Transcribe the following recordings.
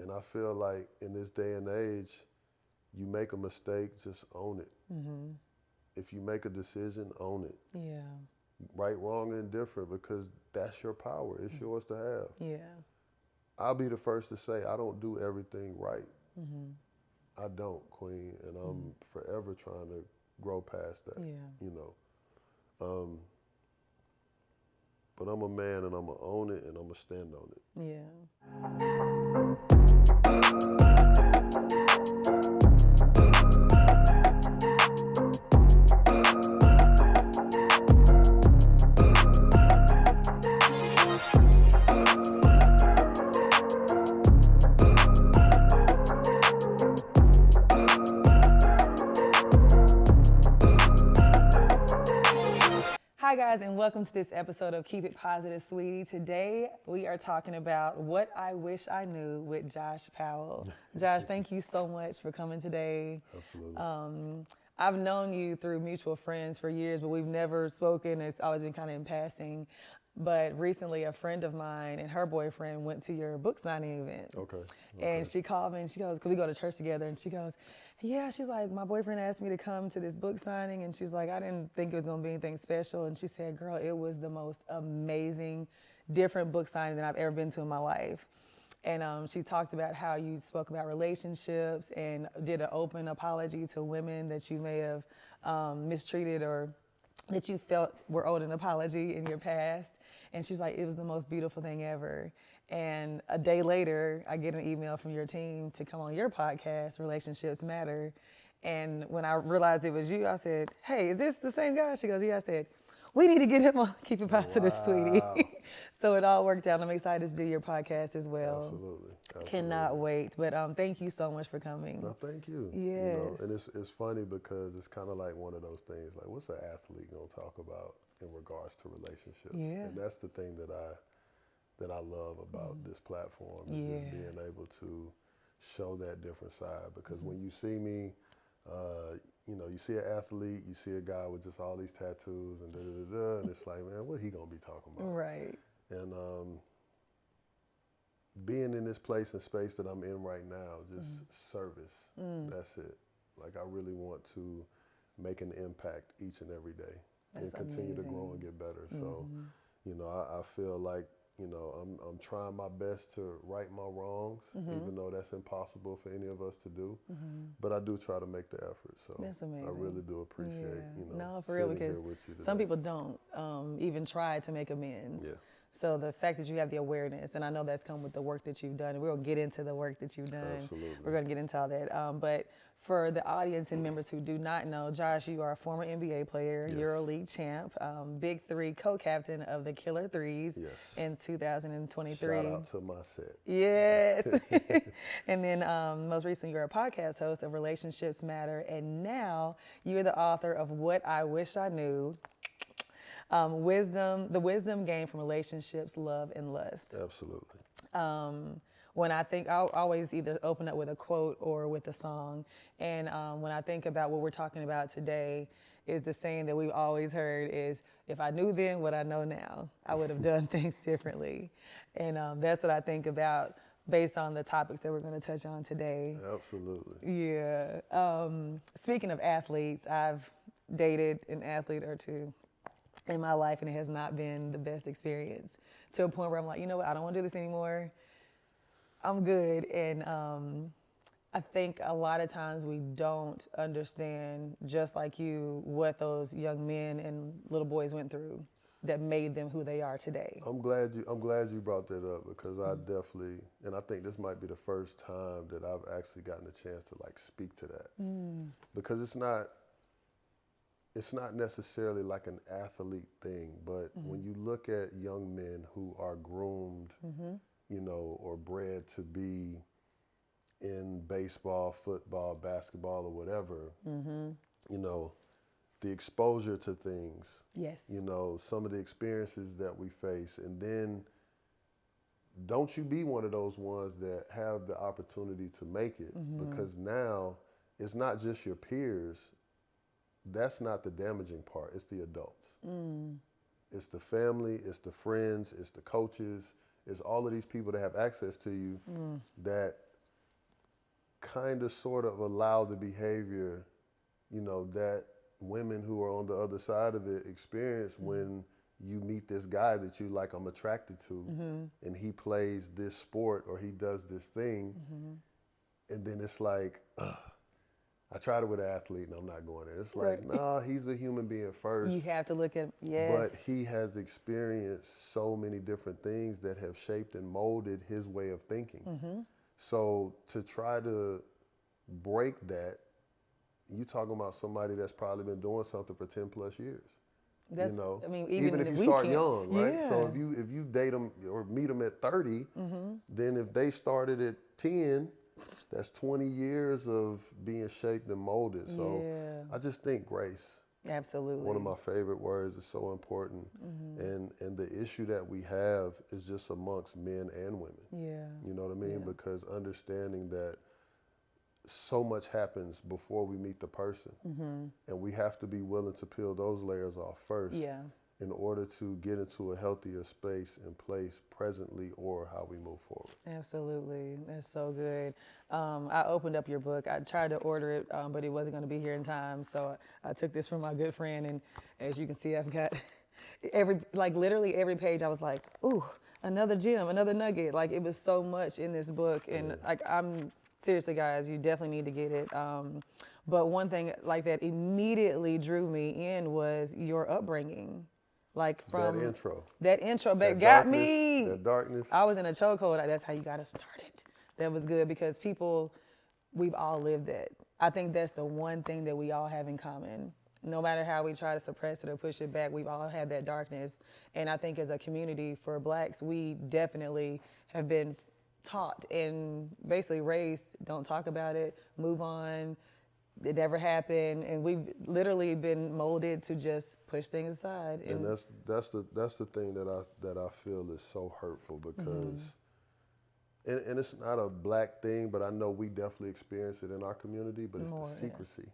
And I feel like in this day and age, you make a mistake, just own it. Mm-hmm. If you make a decision, own it. Yeah. Right, wrong, and indifferent, because that's your power. It's yours to have. Yeah. I'll be the first to say I don't do everything right. Mm-hmm. I don't, Queen, and I'm forever trying to grow past that. Yeah. You know. But I'm a man, and I'm gonna own it, and I'm gonna stand on it. Yeah. Hi guys, and welcome to this episode of Keep It Positive, Sweetie. Today we are talking about what I wish I knew with Josh Powell. Josh, thank you so much for coming today. Absolutely. I've known you through mutual friends for years, but we've never spoken. It's always been kind of in passing. But recently, a friend of mine and her boyfriend went to your book signing event. Okay. And she called me and she goes, because we go to church together, and she goes, yeah, she's like, my boyfriend asked me to come to this book signing, and she's like, I didn't think it was gonna be anything special. And she said, girl, it was the most amazing, different book signing that I've ever been to in my life. And she talked about how you spoke about relationships and did an open apology to women that you may have mistreated or that you felt were owed an apology in your past. And she's like, it was the most beautiful thing ever. And a day later, I get an email from your team to come on your podcast, Relationships Matter. And when I realized it was you, I said, hey, is this the same guy? She goes, yeah. I said, we need to get him on Keep It Positive, Sweetie. So it all worked out. I'm excited to do your podcast as well. Absolutely. Cannot wait. But thank you so much for coming. No, thank you. Yes. You know, and it's funny because it's kind of like one of those things, like what's an athlete gonna talk about in regards to relationships? Yeah. And that's the thing that I love about this platform is just being able to show that different side. Because when you see me, you know, you see an athlete, you see a guy with just all these tattoos and and it's like, man, what he gonna be talking about? Right. And being in this place and space that I'm in right now, just service. That's it. Like I really want to make an impact each and every day and continue to grow and get better. So, you know, I feel like, you know, I'm trying my best to right my wrongs, even though that's impossible for any of us to do. But I do try to make the effort. So that's amazing. I really do appreciate, you know, no, for real, because here with you today. some people don't even try to make amends. Yeah. So the fact that you have the awareness, and I know that's come with the work that you've done, and we're gonna get into the work that you've done. Absolutely. We're gonna get into all that. But for the audience and members who do not know, Josh, you are a former NBA player, Yes. EuroLeague champ, Big Three co-captain of the Killer Threes in 2023. Shout out to my set. Yes. And then most recently, you're a podcast host of Relationships Matter, and now you're the author of What I Wish I Knew. The wisdom gained from relationships, love, and lust. Absolutely. When I think, I'll always either open up with a quote or with a song. And when I think about what we're talking about today, is the saying that we've always heard is, if I knew then what I know now, I would have done things differently. And that's what I think about based on the topics that we're going to touch on today. Absolutely. Yeah. Speaking of athletes, I've dated an athlete or two in my life, and it has not been the best experience, to a point where I'm like, you know what, I don't want to do this anymore. I'm good. And I think a lot of times we don't understand, just like you, what those young men and little boys went through that made them who they are today. I'm glad you brought that up, because I definitely, and I think this might be the first time that I've actually gotten a chance to like speak to that, because it's not necessarily like an athlete thing, but when you look at young men who are groomed, you know, or bred to be in baseball, football, basketball, or whatever, you know, the exposure to things, you know, some of the experiences that we face, and then don't you be one of those ones that have the opportunity to make it, because now it's not just your peers. That's not the damaging part. It's the adults. It's the family, it's the friends, it's the coaches, it's all of these people that have access to you that kind of sort of allow the behavior, you know, that women who are on the other side of it experience when you meet this guy that you like, I'm attracted to, and he plays this sport or he does this thing, and then it's like, I tried it with an athlete and I'm not going there. It's like, nah, he's a human being first. You have to look at, But he has experienced so many different things that have shaped and molded his way of thinking. So to try to break that, you talking about somebody that's probably been doing something for 10 plus years. That's, you know, I mean, even if you start young, right? So if you date them or meet them at 30, then if they started at 10, that's 20 years of being shaped and molded. So I just think grace. Absolutely. One of my favorite words is so important. And the issue that we have is just amongst men and women. You know what I mean? Because understanding that so much happens before we meet the person. And we have to be willing to peel those layers off first in order to get into a healthier space and place presently or how we move forward. Absolutely. That's so good. I opened up your book. I tried to order it, but it wasn't going to be here in time. So I took this from my good friend. And as you can see, I've got literally every page I was like, ooh, another gem, another nugget. Like, it was so much in this book. And seriously, guys, you definitely need to get it. But one thing like that immediately drew me in was your upbringing. Like from that intro, but got me. That darkness. I was in a chokehold. That's how you got to start it. That was good because we've all lived that. I think that's the one thing that we all have in common. No matter how we try to suppress it or push it back, we've all had that darkness. And I think as a community for Blacks, we definitely have been taught and basically raised, don't talk about it, move on. It never happened, and we've literally been molded to just push things aside. And that's the thing that I feel is so hurtful because, and it's not a Black thing, but I know we definitely experience it in our community. But it's the secrecy.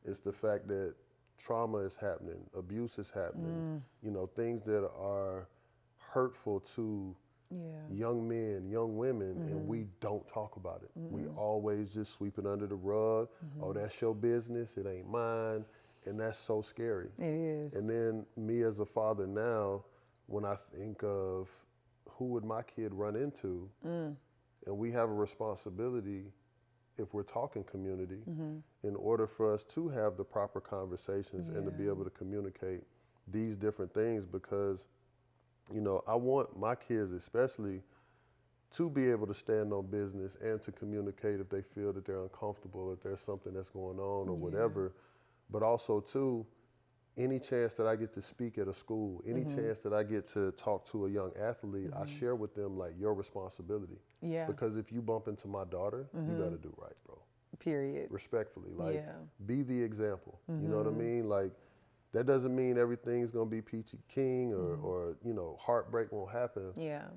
It's the fact that trauma is happening, abuse is happening. You know, things that are hurtful to young men, young women, and we don't talk about it. We always just sweep it under the rug. Oh, that's your business, it ain't mine. And that's so scary. It is. And then me as a father now, when I think of who would my kid run into, and we have a responsibility, if we're talking community, in order for us to have the proper conversations and to be able to communicate these different things, because you know, I want my kids especially to be able to stand on business and to communicate if they feel that they're uncomfortable, if there's something that's going on or whatever. But also too, any chance that I get to speak at a school, any chance that I get to talk to a young athlete, I share with them like your responsibility. Because if you bump into my daughter, you gotta do right, bro. Period. Respectfully, like be the example. You know what I mean? Like, that doesn't mean everything's gonna be peachy king or you know, heartbreak won't happen.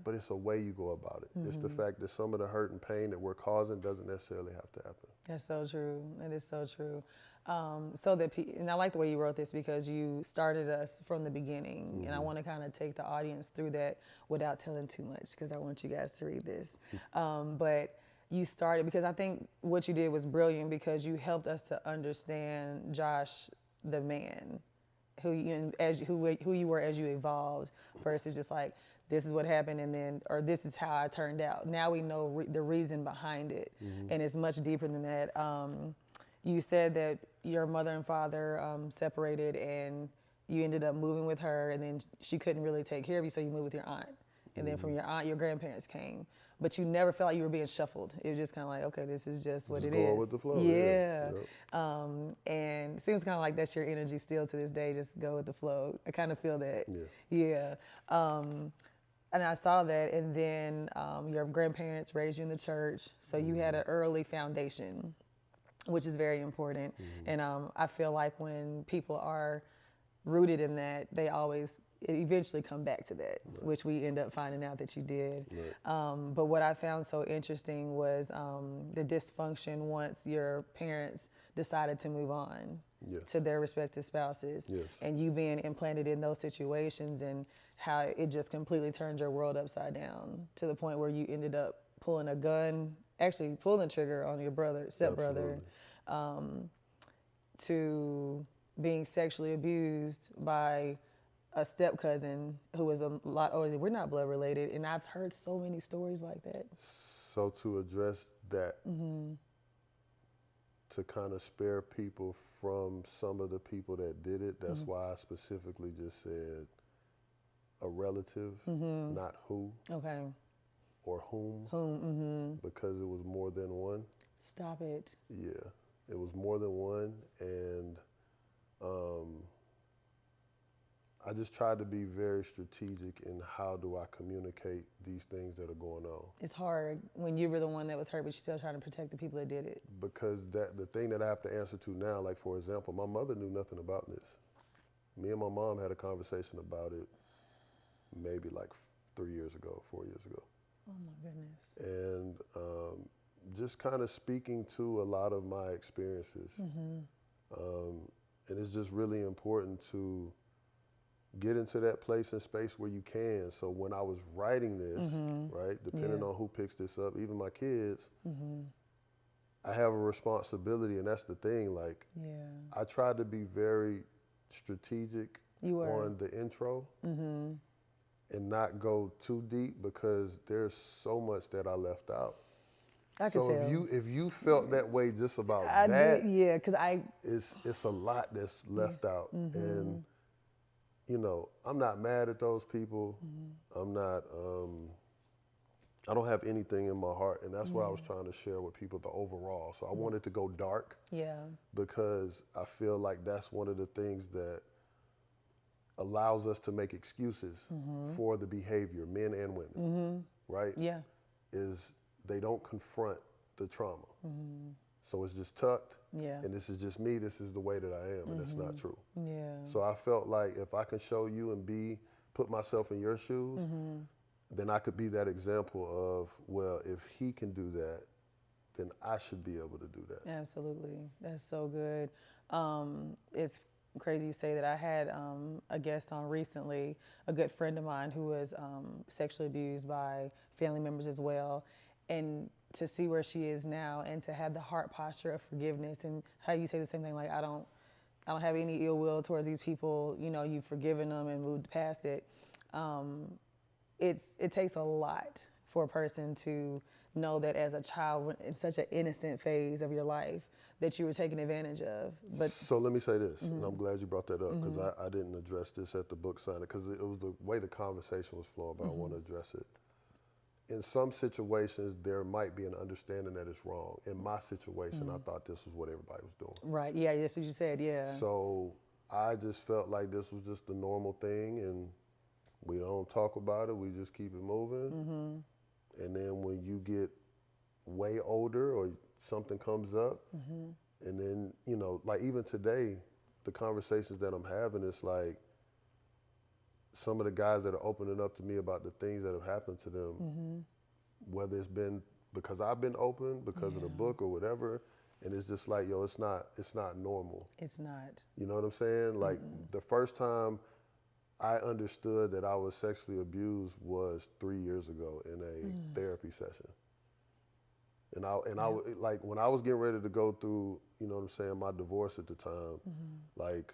But it's a way you go about it. It's the fact that some of the hurt and pain that we're causing doesn't necessarily have to happen. That's so true. That is so true. And I like the way you wrote this because you started us from the beginning, and I want to kind of take the audience through that without telling too much because I want you guys to read this. But you started because I think what you did was brilliant because you helped us to understand Josh, the man. Who you were as you evolved versus just like, this is what happened and then, or this is how I turned out. Now we know the reason behind it, and it's much deeper than that. You said that your mother and father separated and you ended up moving with her, and then she couldn't really take care of you, so you moved with your aunt. And then from your aunt, your grandparents came. But you never felt like you were being shuffled. It was just kind of like, okay, this is just what it is. Going with the flow. And it seems kind of like that's your energy still to this day, just go with the flow. I kind of feel that. And I saw that, and then your grandparents raised you in the church, so you had an early foundation, which is very important. And I feel like when people are rooted in that, they eventually come back to that, which we end up finding out that you did. But what I found so interesting was the dysfunction once your parents decided to move on to their respective spouses, and you being implanted in those situations, and how it just completely turned your world upside down to the point where you ended up pulling a gun actually pulling the trigger on your stepbrother, to being sexually abused by a step cousin who was a lot older. We're not blood related, and I've heard so many stories like that. So to address that, to kind of spare people from some of the people that did it, that's why I specifically just said a relative, not who. Okay. Or whom. Because it was more than one. Stop it. Yeah, it was more than one, and I just tried to be very strategic in how do I communicate these things that are going on. It's hard when you were the one that was hurt, but you're still trying to protect the people that did it. Because the thing that I have to answer to now, like for example, my mother knew nothing about this. Me and my mom had a conversation about it maybe like 4 years ago. Oh my goodness. And just kind of speaking to a lot of my experiences. And it's just really important to get into that place and space where you can. So when I was writing this, right, depending on who picks this up, even my kids, I have a responsibility, and that's the thing. Like, I tried to be very strategic on the intro and not go too deep because there's so much that I left out. I could tell. If you felt that way just about because it's a lot that's left out, and you know, I'm not mad at those people. I'm not. I don't have anything in my heart, and that's what I was trying to share with people, the overall. So I wanted to go dark, because I feel like that's one of the things that allows us to make excuses for the behavior, men and women, right? Yeah. Is they don't confront the trauma. So it's just tucked, and this is just me, this is the way that I am, and that's not true. Yeah. So I felt like if I can show you and put myself in your shoes, then I could be that example of, well, if he can do that, then I should be able to do that. Absolutely. That's so good. It's crazy you say that. I had a guest on recently, a good friend of mine who was sexually abused by family members as well. And to see where she is now and to have the heart posture of forgiveness, and how you say the same thing, like, I don't have any ill will towards these people, you know, you've forgiven them and moved past it. It takes a lot for a person to know that as a child, in such an innocent phase of your life, that you were taken advantage of. But so let me say this, and I'm glad you brought that up, because I didn't address this at the book signing, because it was the way the conversation was flowing, but I want to address it. In some situations, there might be an understanding that it's wrong. In my situation, I thought this was what everybody was doing. Right, yeah, that's what you said, yeah. So I just felt like this was just the normal thing, and we don't talk about it, we just keep it moving. And then when you get way older or something comes up, and then, you know, like even today, the conversations that I'm having, it's like some of the guys that are opening up to me about the things that have happened to them, whether it's been because I've been open, because of the book or whatever, and it's just like, yo, it's not normal. It's not. You know what I'm saying? Like the first time I understood that I was sexually abused was 3 years ago in a therapy session. And I like when I was getting ready to go through, you know what I'm saying, my divorce at the time, like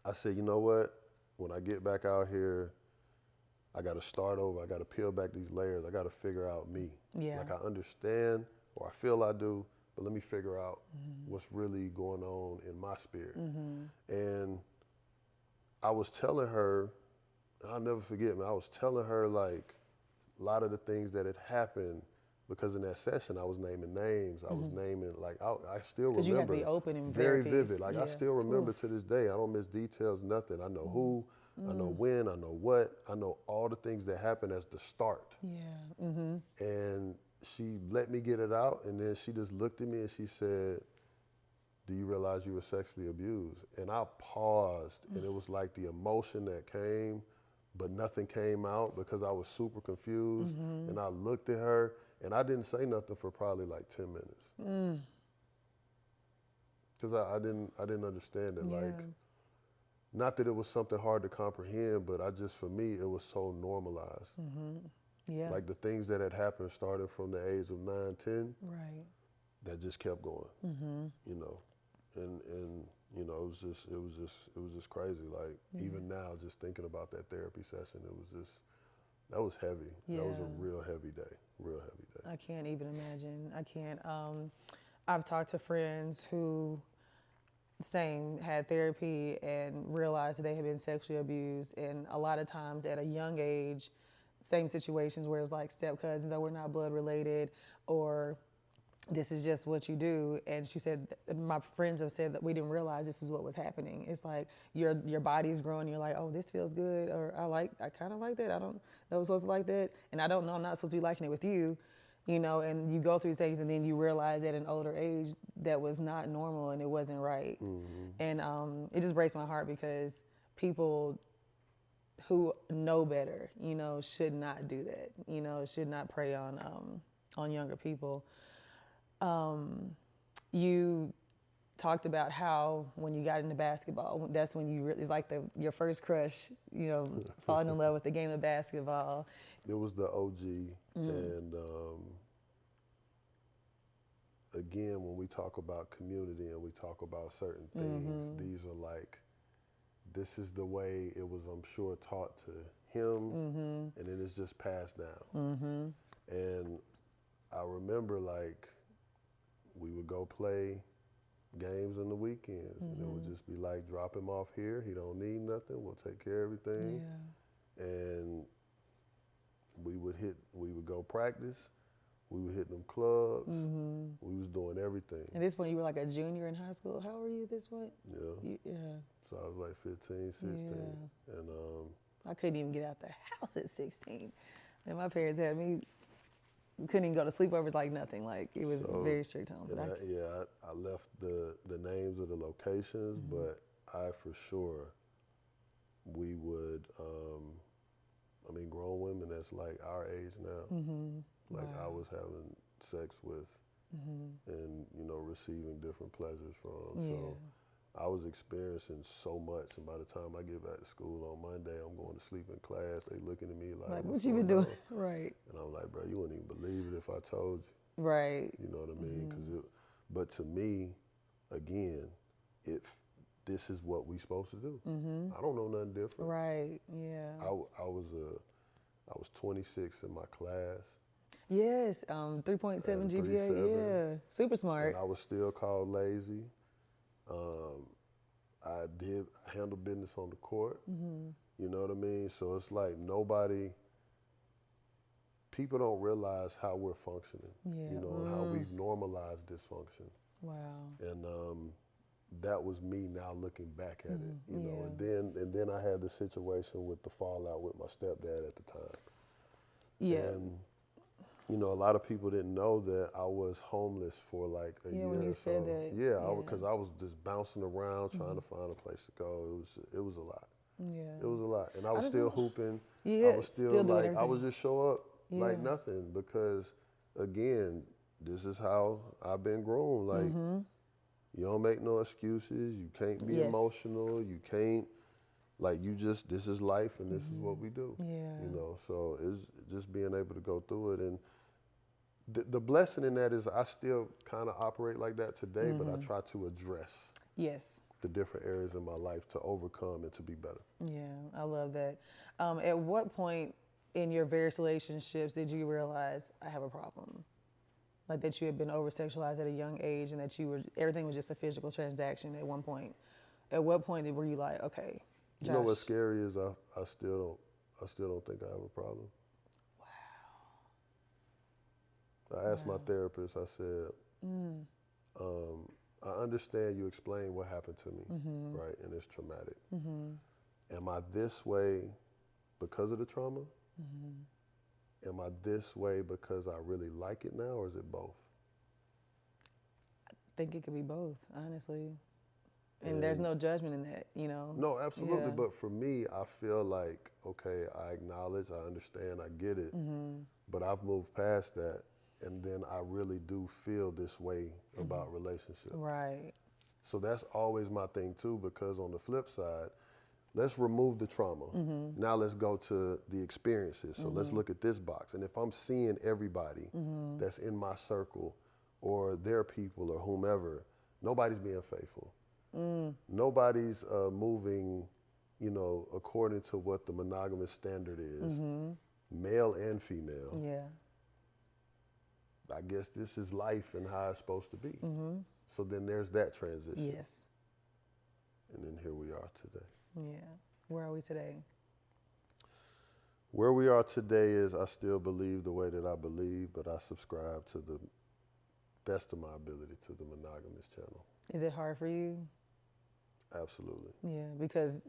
I said, you know what? When I get back out here, I got to start over. I got to peel back these layers. I got to figure out me. Yeah. Like I understand, or I feel I do, but let me figure out what's really going on in my spirit. And I was telling her, I'll never forget, man, I was telling her like a lot of the things that had happened, because in that session I was naming names. I was naming, like, I still remember. Because you have to be open and very therapy. vivid. Like I still remember to this day. I don't miss details, nothing. I know who, I know when, I know what, I know all the things that happened as the start. Yeah. And she let me get it out, and then she just looked at me and she said, do you realize you were sexually abused? And I paused, and it was like the emotion that came, but nothing came out because I was super confused. And I looked at her, and I didn't say nothing for probably like 10 minutes. Because I didn't understand it. Like, not that it was something hard to comprehend, but for me, it was so normalized. Yeah. Like the things that had happened starting from the age of 9, 10, Right. that just kept going. You know, and you know, it was just crazy. Like even now, just thinking about that therapy session, that was heavy. Yeah. That was a real heavy day. Real heavy day. I can't even imagine. I can't. I've talked to friends who had therapy and realized that they had been sexually abused, and a lot of times at a young age, same situations where it was like step cousins, or we're not blood related, or this is just what you do. And she said, my friends have said that we didn't realize this is what was happening. It's like your body's growing, you're like, oh, this feels good, or I kind of like that. I don't know I'm supposed to like that, and I don't know I'm not supposed to be liking it with you. You know, and you go through things, and then you realize at an older age that was not normal and it wasn't right. And it just breaks my heart because people who know better, you know, should not do that. You know, should not prey on younger people. You talked about how when you got into basketball, that's when you it's like your first crush, you know, falling in love with the game of basketball. It was the OG, and again, when we talk about community and we talk about certain things, these are like, this is the way it was, I'm sure, taught to him, and then it's just passed down. And I remember, like, we would go play games on the weekends, and it would just be like, drop him off here, he don't need nothing, we'll take care of everything. And we would go practice, we would hit them clubs, we was doing everything. At this point, you were like a junior in high school. How were you at this point? Yeah. So I was like 15, 16. And I couldn't even get out the house at 16. And my parents had me, couldn't even go to sleepovers, like nothing. Like, it was very strict home. But I left the names of the locations, but I for sure, we would, I mean, grown women that's like our age now, like I was having sex with, and, you know, receiving different pleasures from. So I was experiencing so much, and by the time I get back to school on Monday, I'm going to sleep in class. They looking at me like what you been doing? Right. And I'm like, bro, you wouldn't even believe it if I told you. Right. You know what I mean? But to me, again, this is what we supposed to do. I don't know nothing different. Right. Yeah. I was 26 in my class. Yes. 3.7 GPA. 3.7. Yeah. Super smart. And I was still called lazy. I handle business on the court. You know what I mean? So it's like people don't realize how we're functioning. You know, and how we've normalized dysfunction. Wow. And that was me now looking back at it. You know, and then I had the situation with the fallout with my stepdad at the time. Yeah. And you know, a lot of people didn't know that I was homeless for like a year when you or said so. that. Yeah, because I was just bouncing around trying to find a place to go. It was a lot. Yeah. It was a lot, and I was still hooping. Yeah, I was still doing like, everything. I would just show up like nothing, because again, this is how I've been grown. Like, you don't make no excuses. You can't be emotional. You can't, like, this is life, and this is what we do. Yeah. You know, so it's just being able to go through it. And the blessing in that is I still kind of operate like that today, but I try to address the different areas in my life to overcome and to be better. Yeah, I love that. At what point in your various relationships did you realize I have a problem? Like, that you had been over-sexualized at a young age, and that everything was just a physical transaction at one point. At what point were you like, okay, Josh? You know what's scary is I still don't think I have a problem. I asked my therapist, I said, I understand you explained what happened to me, right? And it's traumatic. Am I this way because of the trauma? Am I this way because I really like it now, or is it both? I think it could be both, honestly. And there's no judgment in that, you know? No, absolutely. But for me, I feel like, okay, I acknowledge, I understand, I get it, but I've moved past that. And then I really do feel this way about relationships. Right. So that's always my thing too, because on the flip side, let's remove the trauma. Now let's go to the experiences. So let's look at this box. And if I'm seeing everybody that's in my circle or their people or whomever, nobody's being faithful. Nobody's moving, you know, according to what the monogamous standard is, male and female. Yeah. I guess this is life and how it's supposed to be. So then there's that transition. Yes. And then here we are today. Yeah. Where are we today? Where we are today is I still believe the way that I believe, but I subscribe to the best of my ability to the monogamous channel. Is it hard for you? Absolutely. Yeah, because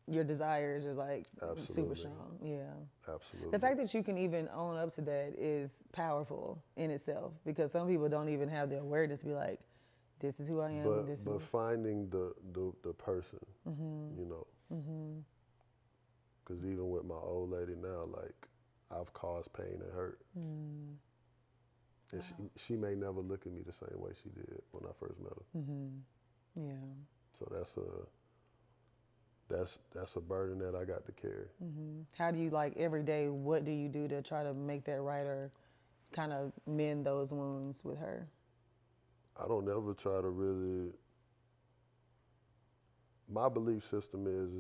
your desires are like Absolutely. super strong. Yeah. Absolutely. The fact that you can even own up to that is powerful in itself, because some people don't even have the awareness to be like, this is who I am. But finding the person, you know, because even with my old lady now, like, I've caused pain and hurt. And she may never look at me the same way she did when I first met her. Yeah. So that's a burden that I got to carry. How do you, like, every day, what do you do to try to make that right or kind of mend those wounds with her? I don't ever try to really. My belief system is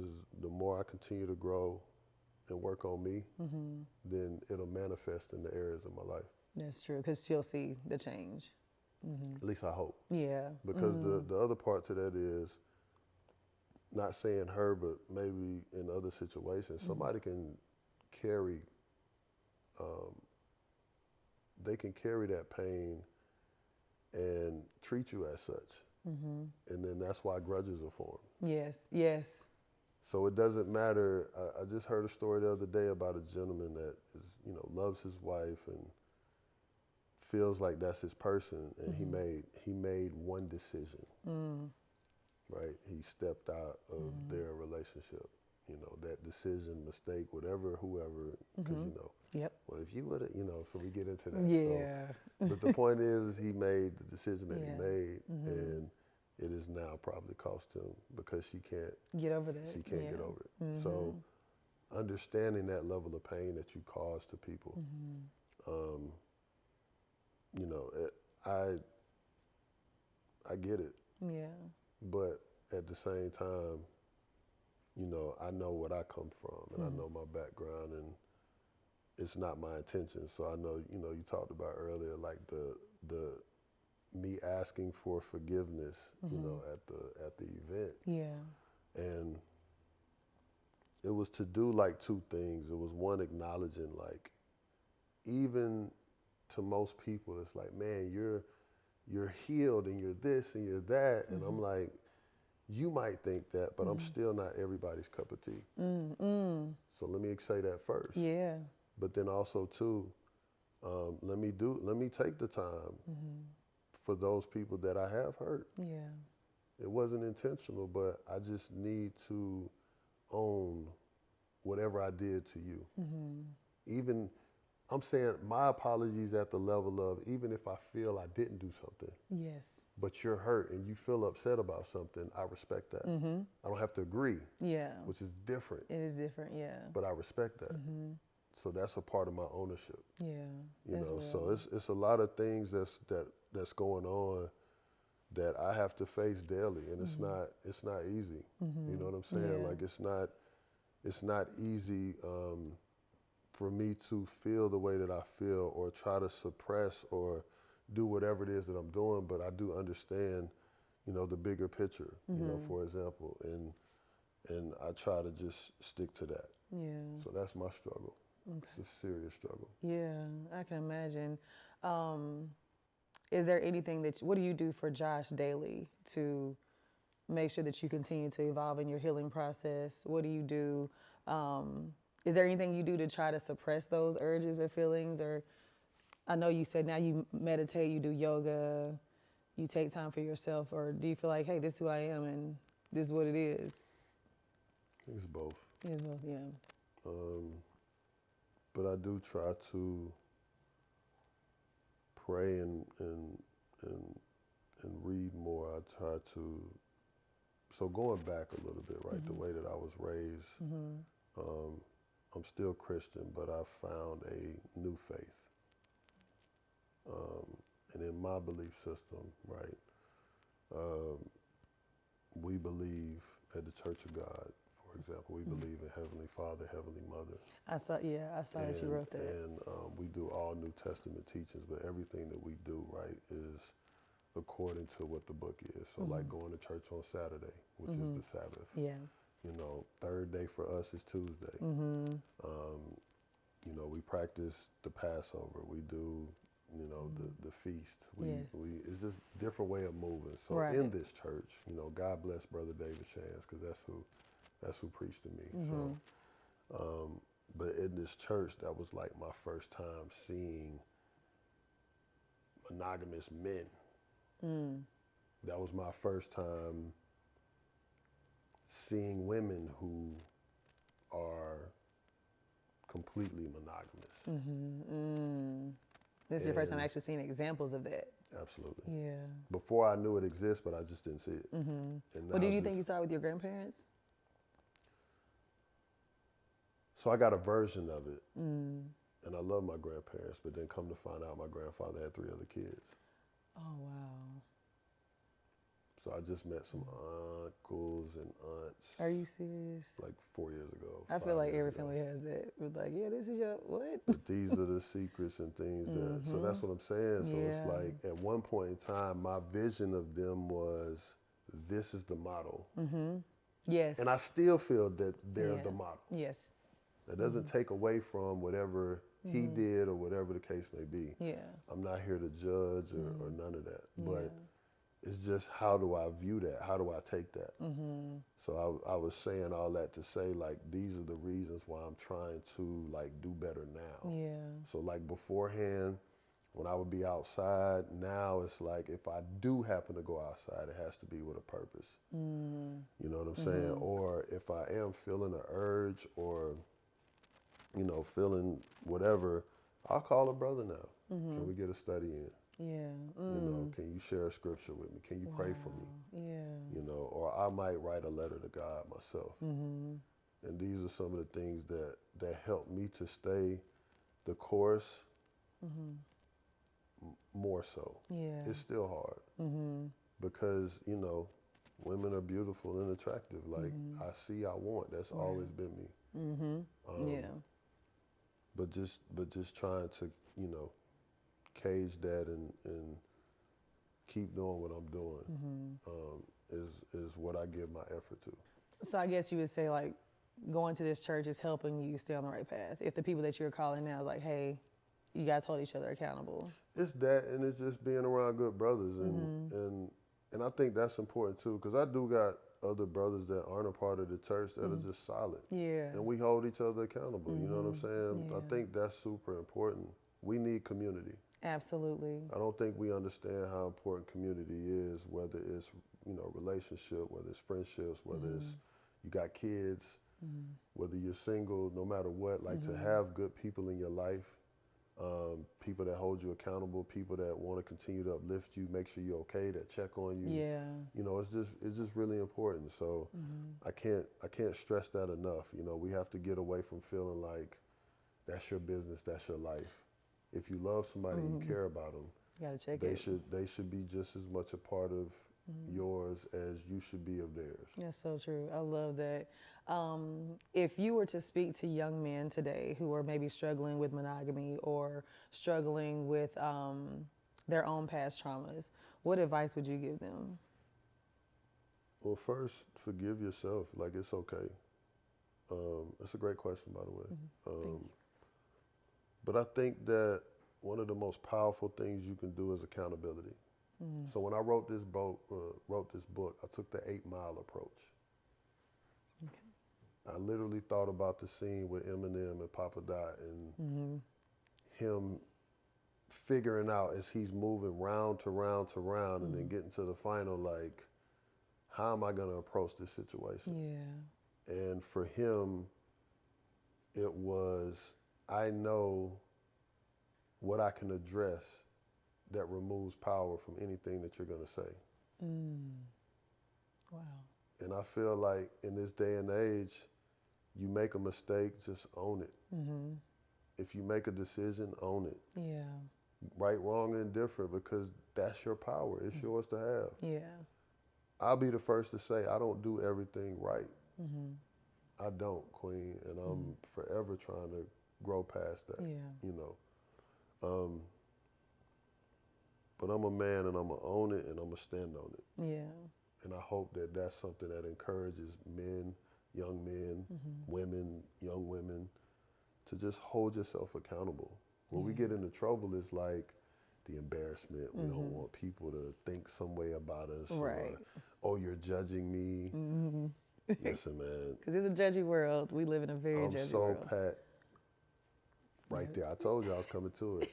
the more I continue to grow and work on me, then it'll manifest in the areas of my life. That's true, because she'll see the change. At least I hope. Yeah. Because the other part to that is, not saying her, but maybe in other situations, somebody can carry, they can carry that pain and treat you as such. And then that's why grudges are formed. Yes, yes. So it doesn't matter. I just heard a story the other day about a gentleman that is, you know, loves his wife and feels like that's his person, and he made one decision. Right? He stepped out of their relationship. You know, that decision, mistake, whatever, whoever, because, you know, Yep. well, if you would have, you know, so we get into that. Yeah. So, but the point is, he made the decision that he Yeah. made, and it is now probably cost him because she can't Get over that. She can't get over it. So understanding that level of pain that you cause to people, you know, I get it. Yeah. But at the same time, you know, I know what I come from and I know my background, and it's not my intention. So I know, you know, you talked about earlier, like the me asking for forgiveness, you know, at the event. Yeah. And it was to do like two things. It was one, acknowledging, like, even to most people, it's like, man, you're healed and you're this and you're that. And I'm like, you might think that, but I'm still not everybody's cup of tea. So let me say that first. Yeah. But then also too, let me take the time for those people that I have hurt. Yeah. It wasn't intentional, but I just need to own whatever I did to you. Even, I'm saying my apologies at the level of, even if I feel I didn't do something, Yes. but you're hurt and you feel upset about something, I respect that. I don't have to agree, Yeah. which is different, It is different. Yeah. but I respect that. So that's a part of my ownership. Yeah. You That's know, real. so it's a lot of things that's going on that I have to face daily, and it's not easy. You know what I'm saying? Yeah. Like, it's not easy for me to feel the way that I feel or try to suppress or do whatever it is that I'm doing, but I do understand, you know, the bigger picture, you know, for example, and I try to just stick to that. Yeah. So that's my struggle. It's a serious struggle. Yeah, I can imagine. Is there anything what do you do for Josh daily to make sure that you continue to evolve in your healing process? What do you do? Is there anything you do to try to suppress those urges or feelings? Or I know you said now you meditate, you do yoga, you take time for yourself, or do you feel like, hey, this is who I am and this is what it is? It's both. It's both, yeah. But I do try to pray and read more. I try to so going back a little bit, right, the way that I was raised, I'm still Christian, but I found a new faith. And in my belief system, right, we believe at the Church of God, for example, we believe in Heavenly Father, Heavenly Mother. I saw that you wrote that. And we do all New Testament teachings, but everything that we do, right, is according to what the book is. So like going to church on Saturday, which is the Sabbath. Yeah. You know, third day for us is Tuesday. You know, we practice the Passover. We do, you know, the feast. It's just different way of moving. So in this church, you know, God bless Brother David Shans, because that's who preached to me. So, but in this church, that was like my first time seeing monogamous men. That was my first time seeing women who are completely monogamous. This is your first time actually seeing examples of that. Absolutely. Yeah. Before I knew it exists, but I just didn't see it. And What did you think you saw with your grandparents? So I got a version of it, and I love my grandparents, but then come to find out my grandfather had 3 other kids. Oh, wow. So I just met some uncles and aunts. Are you serious? Like 4 years ago. I feel like every family has that. It's like, yeah, this is your, what? But these are the secrets and things that, so that's what I'm saying. So it's like, at one point in time, my vision of them was, this is the model. Yes. And I still feel that they're the model. Yes. That doesn't take away from whatever he did or whatever the case may be. Yeah. I'm not here to judge or none of that. But it's just, how do I view that? How do I take that? So I was saying all that to say, like, these are the reasons why I'm trying to, like, do better now. Yeah. So, like, beforehand, when I would be outside, now it's like, if I do happen to go outside, it has to be with a purpose. You know what I'm saying? Or if I am feeling an urge or, you know, feeling whatever, I'll call a brother now. Can we get a study in? Yeah. You know, can you share a scripture with me? Can you pray for me? Yeah. You know, or I might write a letter to God myself. And these are some of the things that help me to stay the course more so. Yeah. It's still hard because, you know, women are beautiful and attractive. Like, I see, I want. That's always been me. Yeah. But just trying to, you know, cage that and keep doing what I'm doing is what I give my effort to. So I guess you would say, like, going to this church is helping you stay on the right path. If the people that you're calling now, like, hey, you guys hold each other accountable. It's that, and it's just being around good brothers, and I think that's important too, because I do got other brothers that aren't a part of the church that are just solid. Yeah. And we hold each other accountable. You know what I'm saying? I think that's super important. We need community. Absolutely. I don't think we understand how important community is, whether it's, you know, relationship, whether it's friendships, whether it's you got kids, whether you're single, no matter what, like to have good people in your life, people that hold you accountable, people that want to continue to uplift you, make sure you're okay, that check on you. Yeah. You know, it's just really important. So I can't stress that enough. You know, we have to get away from feeling like that's your business, that's your life. If you love somebody, you care about them. You gotta check they it. They should be just as much a part of yours as you should be of theirs. That's so true. I love that. If you were to speak to young men today who are maybe struggling with monogamy or struggling with their own past traumas, what advice would you give them? Well, first, forgive yourself. Like, it's okay. That's a great question, by the way. But I think that one of the most powerful things you can do is accountability. So when I wrote this book, I took the 8 Mile approach. I literally thought about the scene with Eminem and Papa Dot and him figuring out as he's moving round to round to round and then getting to the final, like, how am I going to approach this situation? Yeah. And for him, it was, I know what I can address that removes power from anything that you're going to say. Wow. And I feel like in this day and age, you make a mistake, just own it. If you make a decision, own it. Yeah. Right, wrong, and different, because that's your power. It's yours to have. Yeah. I'll be the first to say I don't do everything right. I don't, Queen, and I'm forever trying to grow past that. Yeah. You know, but I'm a man, and I'm gonna own it, and I'm gonna stand on it. Yeah. And I hope that that's something that encourages men, young men, women, young women, to just hold yourself accountable. When we get into trouble, it's like the embarrassment. We don't want people to think some way about us. Right. Or, oh, you're judging me. Listen, man. Because it's a judgy world. We live in a very judgy world. I'm so pat right there. I told you I was coming to it.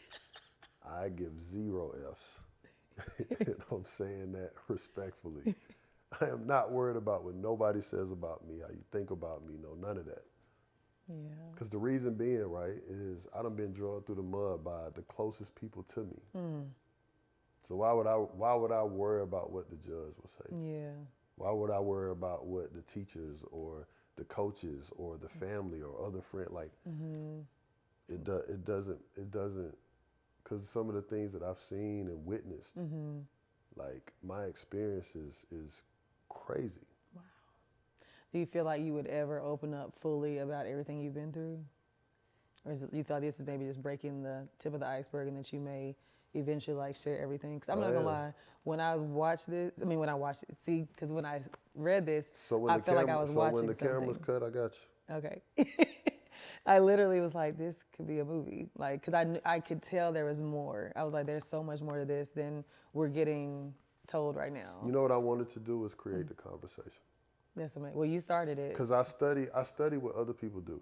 I give 0 Fs. And I'm saying that respectfully. I am not worried about what nobody says about me, how you think about me, no, none of that. Yeah. Because the reason being, right, is I done been drawn through the mud by the closest people to me. So why would I worry about what the judge will say? Yeah. Why would I worry about what the teachers or the coaches or the family or other friends, like, it doesn't, because some of the things that I've seen and witnessed, like, my experience is crazy. Wow. Do you feel like you would ever open up fully about everything you've been through? Or is it, you thought this is maybe just breaking the tip of the iceberg and that you may eventually like share everything? Because I'm not gonna lie, when I watched it, because when I read this, I felt like I was watching when the something. camera's cut, I got you. Okay. I literally was like, this could be a movie. Like, because I could tell there was more. I was like, there's so much more to this than we're getting told right now. You know what I wanted to do was create the conversation. That's amazing. Well, you started it. Because I study what other people do.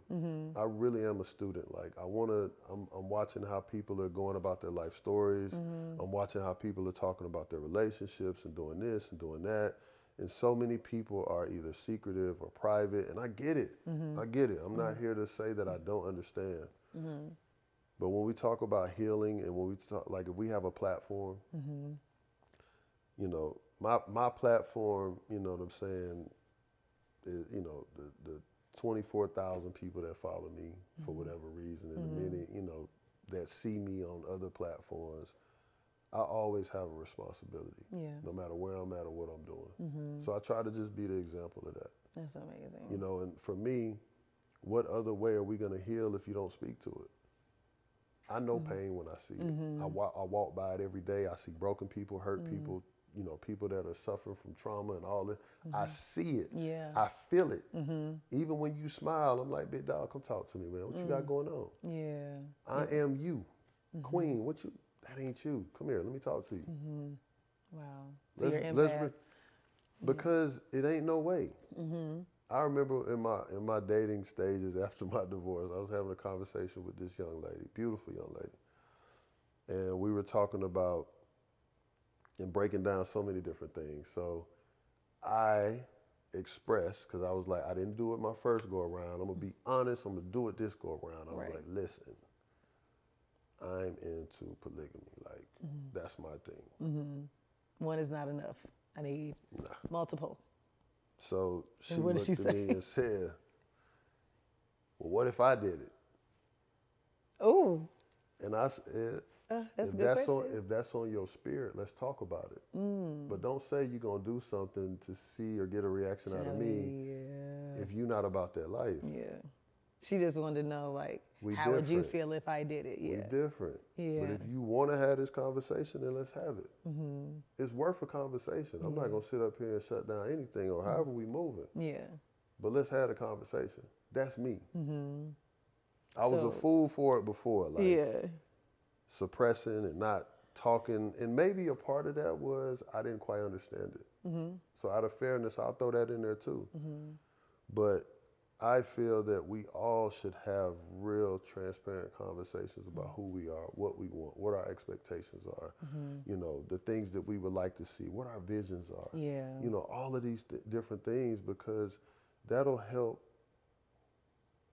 I really am a student. Like, I'm watching how people are going about their life stories. I'm watching how people are talking about their relationships and doing this and doing that. And so many people are either secretive or private, and I get it. I get it. I'm not here to say that I don't understand. But when we talk about healing, and when we talk, like, if we have a platform, you know, my platform, you know what I'm saying, is, you know, the 24,000 people that follow me for whatever reason, and the many, you know, that see me on other platforms, I always have a responsibility, no matter where I'm at or what I'm doing. So I try to just be the example of that. That's amazing. You know, and for me, what other way are we going to heal if you don't speak to it? I know pain when I see it. I walk by it every day. I see broken people, hurt people, you know, people that are suffering from trauma and all that. I see it. Yeah. I feel it. Even when you smile, I'm like, big dog, come talk to me, man. What you got going on? Yeah. I am you. Queen, what you, that ain't you. Come here, let me talk to you. Wow. So your empath. Because it ain't no way. I remember in my dating stages after my divorce, I was having a conversation with this young lady, beautiful young lady. And we were talking about and breaking down so many different things. So I expressed, because I was like, I didn't do it my first go around. I'm going to be honest, I'm going to do it this go around. I was like, listen, I'm into polygamy. Like, that's my thing. One is not enough. I need multiple. So she what did looked she at say? me and said, well, what if I did it? Oh. And I said, that's a good question. If that's on your spirit, let's talk about it. But don't say you're going to do something to see or get a reaction out of me if you're not about that life. Yeah. She just wanted to know, like, how would you feel if I did it? Yeah. We different. Yeah. But if you want to have this conversation, then let's have it. It's worth a conversation. I'm not going to sit up here and shut down anything or however we moving. Yeah. But let's have the conversation. That's me. I was a fool for it before. Like, suppressing and not talking. And maybe a part of that was I didn't quite understand it. So out of fairness, I'll throw that in there too. But I feel that we all should have real transparent conversations about who we are, what we want, what our expectations are, you know, the things that we would like to see, what our visions are. You know, all of these different things, because that'll help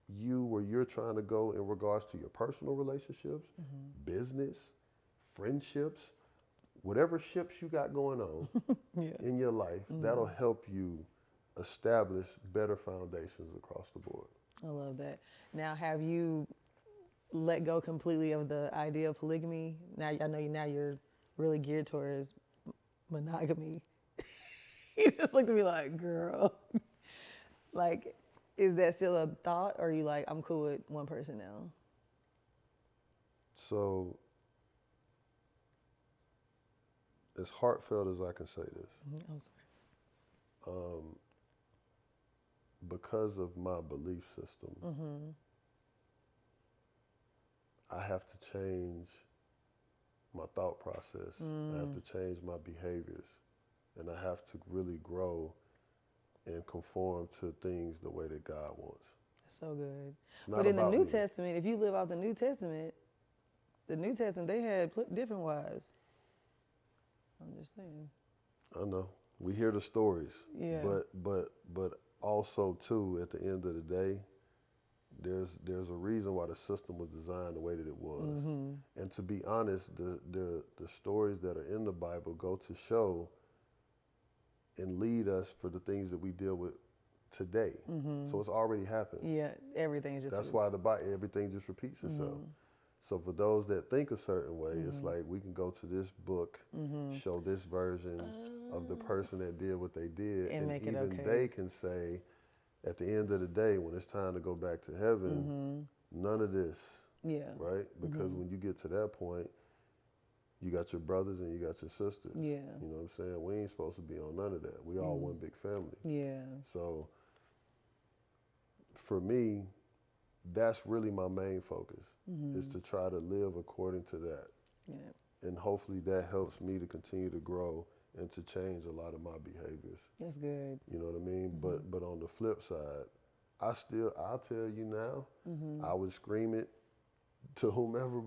you where you're trying to go in regards to your personal relationships, business, friendships, whatever ships you got going on in your life, that'll help you establish better foundations across the board. I love that. Now, have you let go completely of the idea of polygamy? Now, I know now you're really geared towards monogamy. He just looked at me like, girl. Like, is that still a thought, or are you like, I'm cool with one person now? So, as heartfelt as I can say this, I'm sorry. because of my belief system, I have to change my thought process. I have to change my behaviors. And I have to really grow and conform to things the way that God wants. That's so good. It's not But in the about New me. Testament, if you live out the New Testament, they had different wives. I'm just saying. I know. We hear the stories. Yeah. But also too, at the end of the day, there's a reason why the system was designed the way that it was. And to be honest, the stories that are in the Bible go to show and lead us for the things that we deal with today. So it's already happened. Yeah, everything's just. That's why everything just repeats itself. So for those that think a certain way, it's like we can go to this book, show this version of the person that did what they did, And make it even okay. they can say, at the end of the day, when it's time to go back to heaven, none of this, Yeah. right? Because when you get to that point, you got your brothers and you got your sisters. Yeah. You know what I'm saying? We ain't supposed to be on none of that. We all one big family. Yeah. So for me, that's really my main focus, is to try to live according to that. Yeah. And hopefully that helps me to continue to grow and to change a lot of my behaviors. That's good. You know what I mean? But on the flip side, I'll tell you now, I would scream it to whomever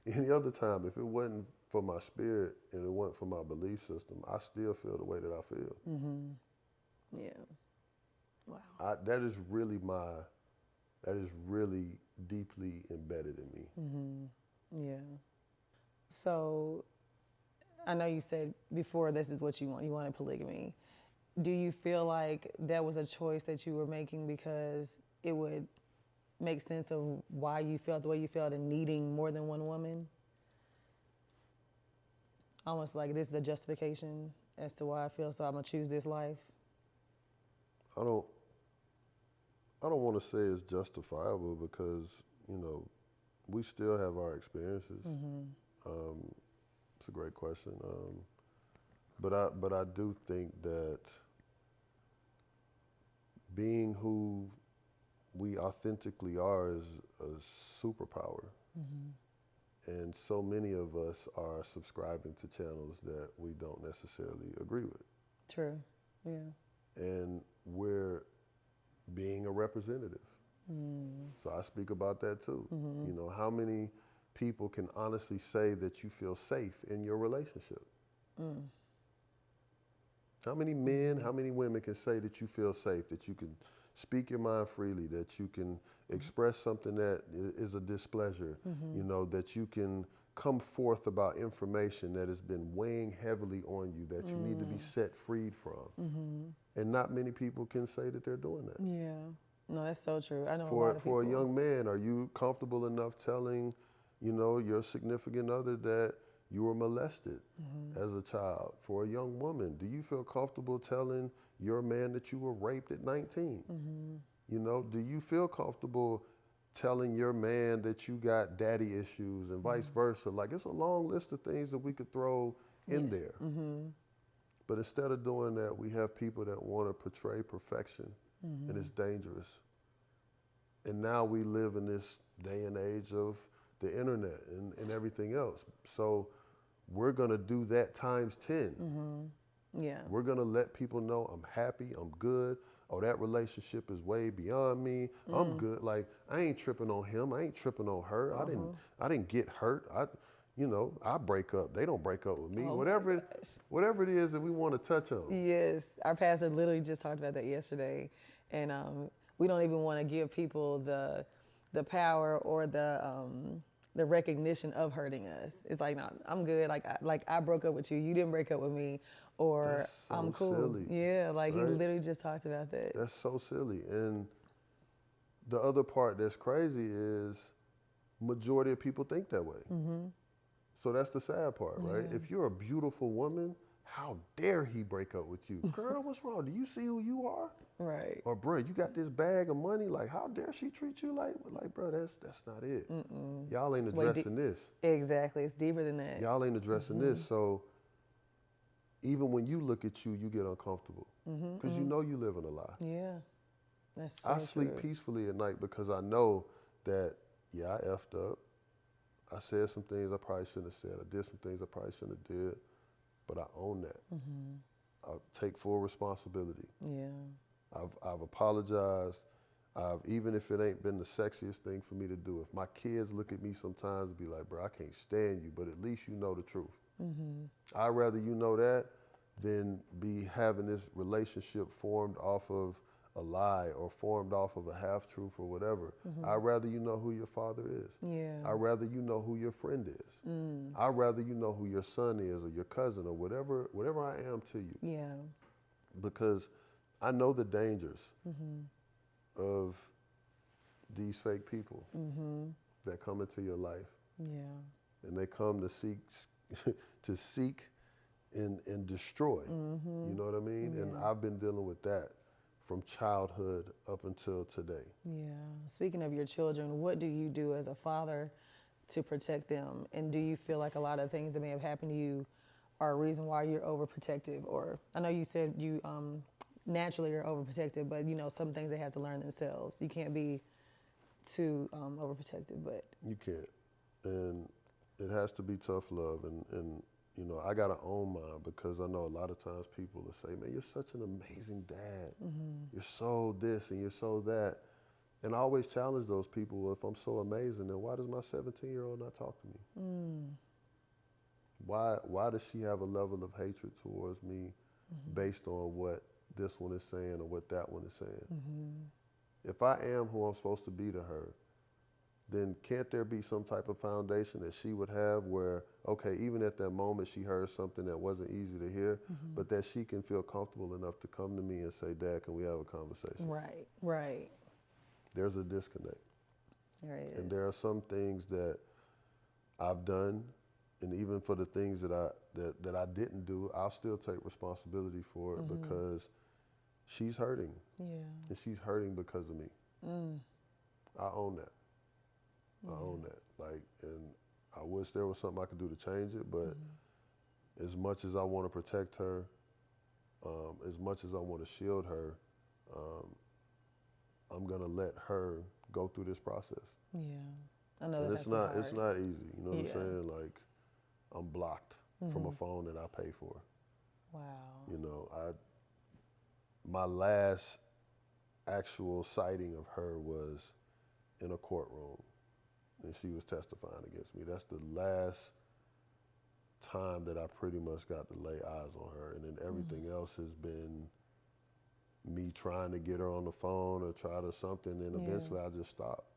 any other time. If it wasn't for my spirit and it wasn't for my belief system, I still feel the way that I feel. Yeah. Wow. That is really deeply embedded in me. Yeah. So, I know you said before this is what you want. You wanted polygamy. Do you feel like that was a choice that you were making because it would make sense of why you felt the way you felt and needing more than one woman? Almost like this is a justification as to why I feel, so I'm gonna choose this life. I don't want to say it's justifiable because, we still have our experiences. It's a great question. But I do think that being who we authentically are is a superpower. And so many of us are subscribing to channels that we don't necessarily agree with. True. Yeah. And we're being a representative. So I speak about that too. How many people can honestly say that you feel safe in your relationship? How many men, how many women can say that you feel safe, that you can speak your mind freely, that you can express something that is a displeasure, that you can come forth about information that has been weighing heavily on you that you need to be set freed from? And not many people can say that they're doing that. Yeah. No, that's so true. I know a lot of people. For a young man, are you comfortable enough telling, your significant other that you were molested as a child? For a young woman, do you feel comfortable telling your man that you were raped at 19? Do you feel comfortable telling your man that you got daddy issues and vice versa? Like, it's a long list of things that we could throw in there. But instead of doing that, we have people that want to portray perfection, and it's dangerous. And now we live in this day and age of the internet and everything else. So we're going to do that times 10. Yeah. We're going to let people know I'm happy, I'm good. Oh, that relationship is way beyond me. I'm good. Like, I ain't tripping on him. I ain't tripping on her. I didn't get hurt. I break up. They don't break up with me. Oh, whatever it is that we want to touch on. Yes. Our pastor literally just talked about that yesterday. And we don't even want to give people the power or the the recognition of hurting us. It's like, no, I'm good. Like I broke up with you. You didn't break up with me, or That's so I'm cool. silly, Yeah, like he right? literally just talked about that. That's so silly. And the other part that's crazy is majority of people think that way. So that's the sad part, right? Yeah. If you're a beautiful woman, how dare he break up with you? Girl, what's wrong? Do you see who you are? Right. Or bro, you got this bag of money. Like, how dare she treat you like bro? That's not it. Y'all ain't It's way addressing this. Exactly. It's deeper than that. Y'all ain't addressing this. So even when you look at you, you get uncomfortable because you know you live in a lie. Yeah. That's so I sleep true. peacefully at night because I know that, yeah, I effed up. I said some things I probably shouldn't have said. I did some things I probably shouldn't have did, but I own that. I take full responsibility. Yeah. I've apologized. Even if it ain't been the sexiest thing for me to do. If my kids look at me sometimes and be like, bro, I can't stand you, but at least you know the truth. I'd rather you know that than be having this relationship formed off of a lie or formed off of a half-truth or whatever. I'd rather you know who your father is. Yeah. I'd rather you know who your friend is. I'd rather you know who your son is or your cousin or whatever I am to you. Yeah. Because I know the dangers of these fake people that come into your life. Yeah. And they come to seek and destroy. You know what I mean? And I've been dealing with that from childhood up until today. Yeah. Speaking of your children, what do you do as a father to protect them? And do you feel like a lot of things that may have happened to you are a reason why you're overprotective? Or I know you said you naturally are overprotective, but you know, some things they have to learn themselves. You can't be too overprotective, but. You can't. And it has to be tough love. And you know, I got to own mine because I know a lot of times people will say, man, you're such an amazing dad. You're so this and you're so that. And I always challenge those people, well, if I'm so amazing, then why does my 17-year-old not talk to me? Why does she have a level of hatred towards me based on what this one is saying or what that one is saying? If I am who I'm supposed to be to her, then can't there be some type of foundation that she would have where, okay, even at that moment she heard something that wasn't easy to hear, but that she can feel comfortable enough to come to me and say, Dad, can we have a conversation? Right, right. There's a disconnect. There it is. And there are some things that I've done, and even for the things that I didn't do, I'll still take responsibility for it because she's hurting. Yeah. And she's hurting because of me. I own that. I own that. Like, and I wish there was something I could do to change it, but as much as I want to protect her, as much as I want to shield her, I'm gonna let her go through this process. Yeah. I know And that's it's not hard. easy. You know what I'm saying? Like, I'm blocked from a phone that I pay for. Wow. You know, my last actual sighting of her was in a courtroom, and she was testifying against me. That's the last time that I pretty much got to lay eyes on her, and then everything else has been me trying to get her on the phone or try to something, and eventually I just stopped.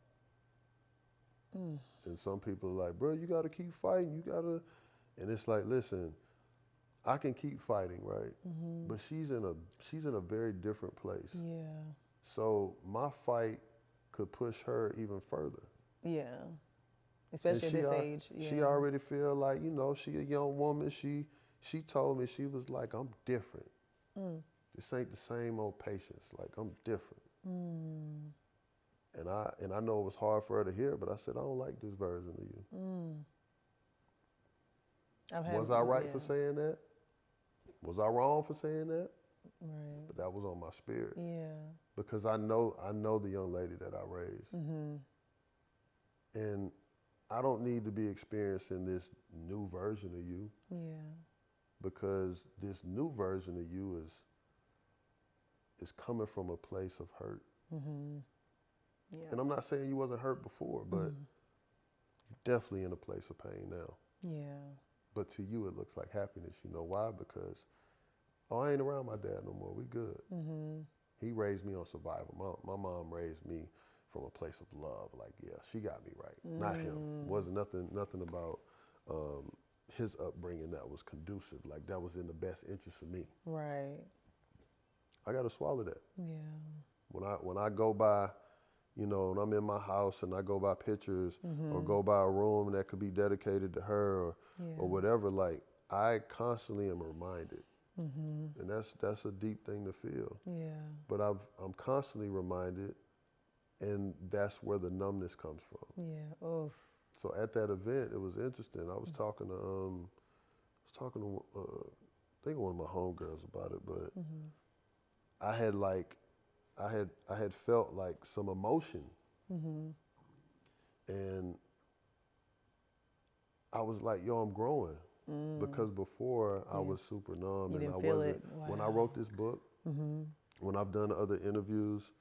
And some people are like, bro, you gotta keep fighting, you gotta, and it's like, listen, I can keep fighting, right? But she's in a very different place. Yeah. So my fight could push her even further. Yeah. Especially at this age. Yeah. She already feel like, you know, she a young woman. She told me, she was like, I'm different. This ain't the same old Patience. Like, I'm different. And I know it was hard for her to hear, but I said, I don't like this version of you. Was I right for saying that? Was I wrong for saying that? Right. But that was on my spirit. Yeah. Because I know the young lady that I raised. And I don't need to be experiencing this new version of you. Yeah. Because this new version of you is coming from a place of hurt. Yeah. And I'm not saying you wasn't hurt before, but you're definitely in a place of pain now. Yeah. But to you, it looks like happiness. You know why? Because, oh, I ain't around my dad no more. We good. He raised me on survival. My mom raised me from a place of love. Like, yeah, she got me right, not him. Wasn't nothing about his upbringing that was conducive. Like, that was in the best interest of me. Right. I got to swallow that. Yeah. When I go by, you know, when I'm in my house and I go by pictures or go by a room that could be dedicated to her or whatever, like, I constantly am reminded. And that's a deep thing to feel. Yeah. But I'm constantly reminded, and that's where the numbness comes from. Yeah. Oof. So at that event, it was interesting. I was talking to I think one of my homegirls about it, but I had felt like some emotion, and I was like, yo, I'm growing. Because before I was super numb, You and didn't I feel wasn't. it. When I Wow. wrote this book, when I've done other interviews,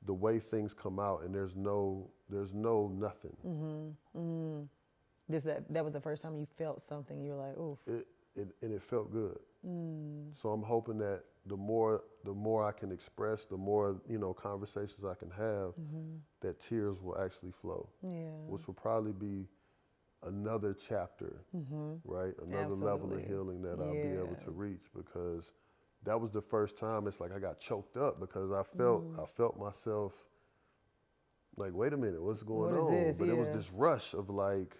the way things come out, and there's no nothing. That was the first time you felt something. You were like, oof. And it felt good. So I'm hoping that the more I can express, the more, you know, conversations I can have, that tears will actually flow. Yeah. Which will probably be another chapter, right? Another level of Absolutely. healing that I'll be able to reach, because that was the first time it's like I got choked up, because I felt myself like, wait a minute, what's going What is on? this? But it was Yeah. this rush of like,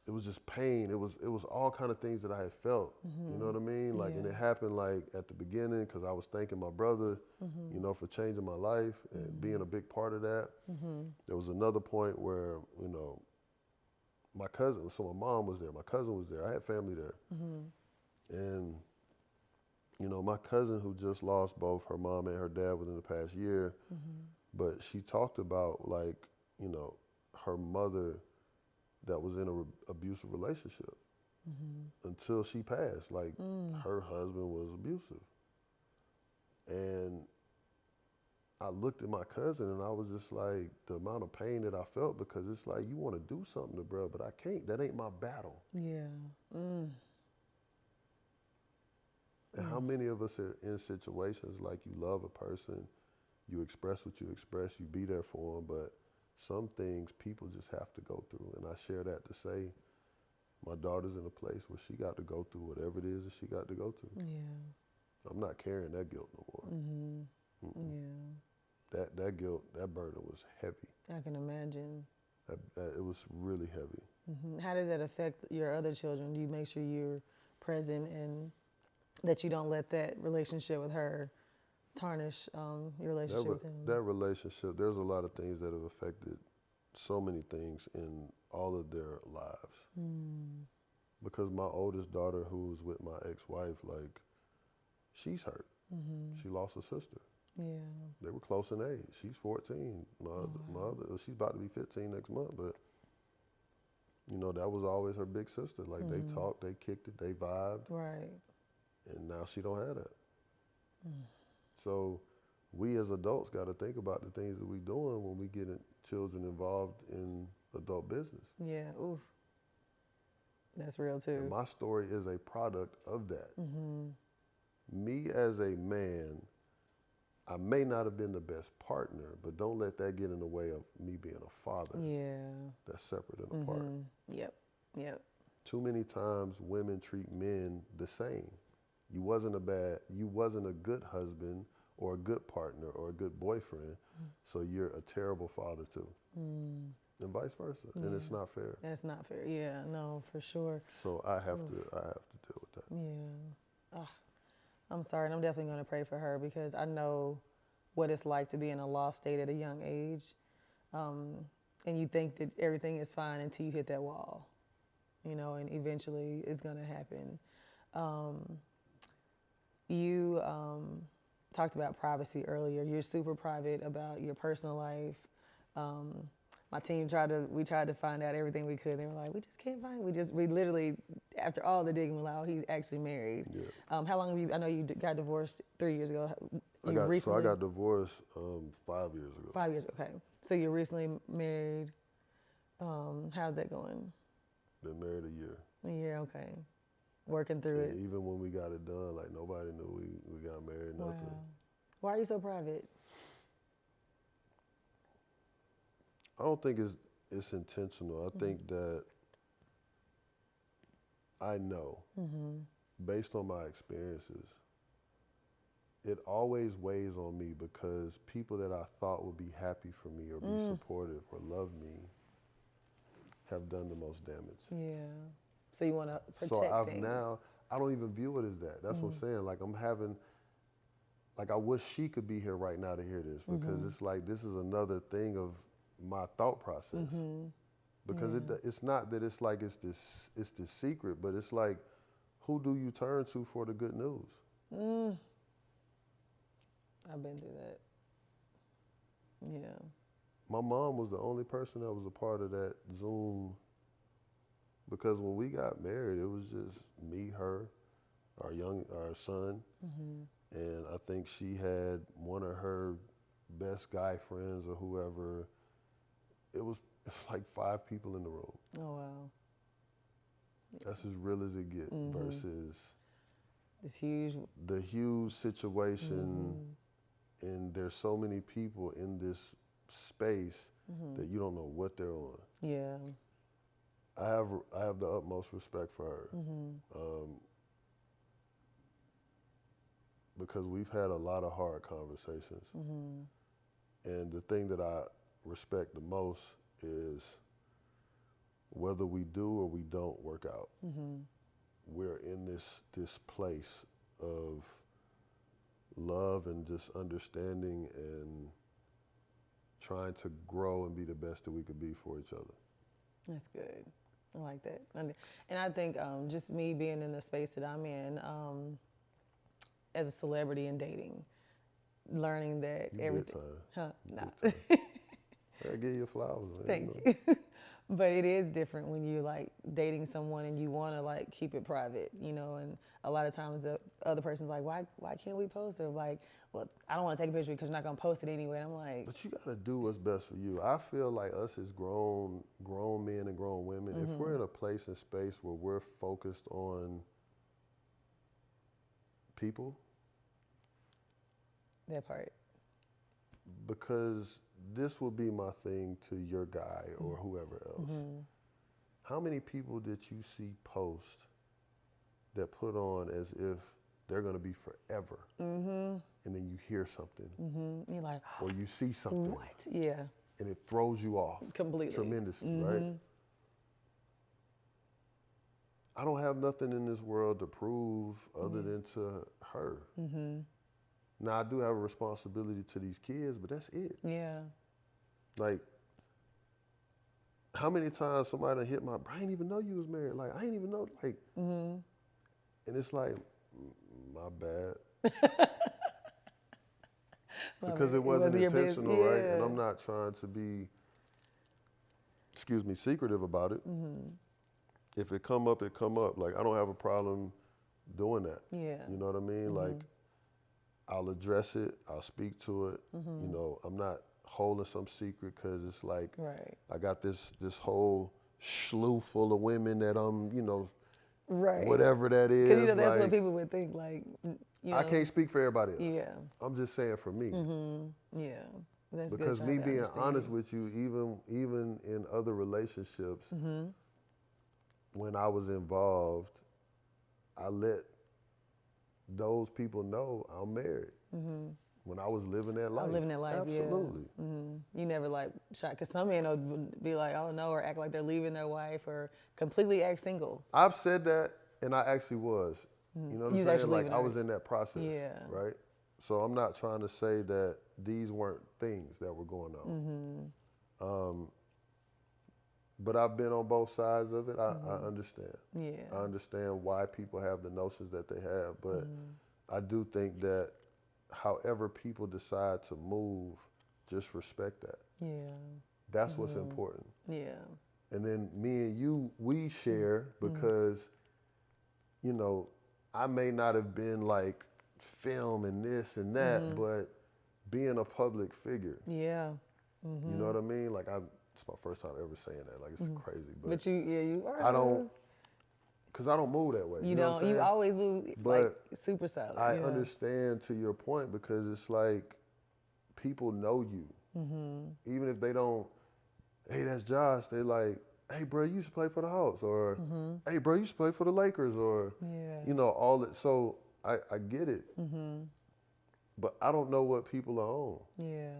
it was just pain. It was all kind of things that I had felt. You know what I mean? Like, and it happened like at the beginning, because I was thanking my brother, you know, for changing my life and being a big part of that. There was another point where, you know, my cousin, so my mom was there, my cousin was there, I had family there. And, you know, my cousin, who just lost both her mom and her dad within the past year, but she talked about, like, you know, her mother that was in an abusive relationship until she passed. Like, her husband was abusive. And I looked at my cousin and I was just like, the amount of pain that I felt, because it's like, you want to do something to bro, but I can't. That ain't my battle. Yeah. And how many of us are in situations like, you love a person, you express what you express, you be there for them, but some things people just have to go through. And I share that to say, my daughter's in a place where she got to go through whatever it is that she got to go through. Yeah. I'm not carrying that guilt no more. Yeah. That guilt, that burden was heavy. I can imagine. It was really heavy. How does that affect your other children? Do you make sure you're present and that you don't let that relationship with her tarnish your relationship with him? That relationship, there's a lot of things that have affected so many things in all of their lives. Because my oldest daughter, who's with my ex-wife, like, she's hurt. She lost a sister. Yeah. They were close in age. She's 14. She's about to be 15 next month, but, you know, that was always her big sister. Like, they talked, they kicked it, they vibed. Right. And now she don't have that. So we as adults got to think about the things that we're doing when we get children involved in adult business. Yeah. Oof. That's real too. And my story is a product of that. Me as a man, I may not have been the best partner, but don't let that get in the way of me being a father. Yeah. That's separate and apart. Yep. Too many times women treat men the same. You wasn't a good husband or a good partner or a good boyfriend, so you're a terrible father too. And vice versa. And it's not fair. That's not fair. Yeah, no, for sure. So I have to deal with that. Yeah. Ugh. I'm sorry, and I'm definitely going to pray for her, because I know what it's like to be in a lost state at a young age. And you think that everything is fine until you hit that wall, you know, and eventually it's going to happen. You talked about privacy earlier. You're super private about your personal life. My team tried to find out everything we could. They were like, we just can't find it. We literally, after all the digging, we're like, oh, he's actually married. Yeah. How long have you, I know you got divorced 3 years ago. I got divorced 5 years ago. 5 years, okay. So you're recently married. How's that going? Been married a year. A year, okay. Working through it. Even when we got it done, like, nobody knew we got married, nothing. Wow. Why are you so private? I don't think it's intentional. I think that I know, based on my experiences, it always weighs on me because people that I thought would be happy for me or be supportive or love me have done the most damage. Yeah. So you want to protect So I've things. now, I don't even view it as that. That's what I'm saying. Like I'm having, like I wish she could be here right now to hear this because it's like this is another thing of my thought process. Because it's not that it's like it's this secret, but it's like, who do you turn to for the good news? I've been through that. Yeah. My mom was the only person that was a part of that Zoom because when we got married, it was just me, her, our son, and I think she had one of her best guy friends or whoever. It's like 5 people in the room. Oh, wow. That's as real as it gets versus It's huge. the huge situation, and there's so many people in this space that you don't know what they're on. Yeah. I have the utmost respect for her because we've had a lot of hard conversations, and the thing that I respect the most is whether we do or we don't work out. We're in this place of love and just understanding and trying to grow and be the best that we could be for each other. That's good. I like that. And I think just me being in the space that I'm in as a celebrity and dating, learning that everything. Nah. I give you flowers. Man, Thank you. But it is different when you're like dating someone and you want to like keep it private, you know, and a lot of times the other person's like, why can't we post it? Like, well, I don't want to take a picture because you're not going to post it anyway. And I'm like, but you got to do what's best for you. I feel like us as grown men and grown women, if we're in a place and space where we're focused on people. That part. Because this will be my thing to your guy or whoever else. How many people did you see post that put on as if they're going to be forever, and then you hear something, You're like, or you see something, what? Yeah, and it throws you off completely. tremendously, right? I don't have nothing in this world to prove other than to her. Now, I do have a responsibility to these kids, but that's it. Yeah. Like, how many times somebody done hit I didn't even know you was married. Like, I didn't even know, like, and it's like, my bad. Because it wasn't intentional, right? And I'm not trying to be, secretive about it. If it come up, it come up. Like, I don't have a problem doing that. Yeah. You know what I mean? Like, I'll address it. I'll speak to it. You know, I'm not holding some secret because it's like I got this whole slew full of women that I'm, you know, whatever that is. Because, you know, that's like, what people would think, like, you know. I can't speak for everybody else. Yeah. I'm just saying for me. Yeah. That's because good me being honest with you, even in other relationships, when I was involved, I let those people know I'm married. When I was living that life. Living that life, absolutely. Yeah. You never like shot, because some men would be like, oh no, or act like they're leaving their wife, or completely act single. I've said that, and I actually was. You know what I'm saying? Like I was in that process, right? So I'm not trying to say that these weren't things that were going on. But I've been on both sides of it. I understand. Yeah. I understand why people have the notions that they have, but I do think that however people decide to move, just respect that. Yeah. That's what's important. Yeah. And then me and you, we share because, you know, I may not have been like film and this and that, but being a public figure. Yeah. You know what I mean? Like it's my first time ever saying that. Like it's crazy, but you are. I don't, because I don't move that way. You know don't. You always move like super silent. I understand to your point because it's like people know you, even if they don't hey, that's Josh. They like, hey, bro, you used to play for the Hawks, or hey, bro, you used to play for the Lakers, or you know, all that. So I get it, but I don't know what people are on. Yeah.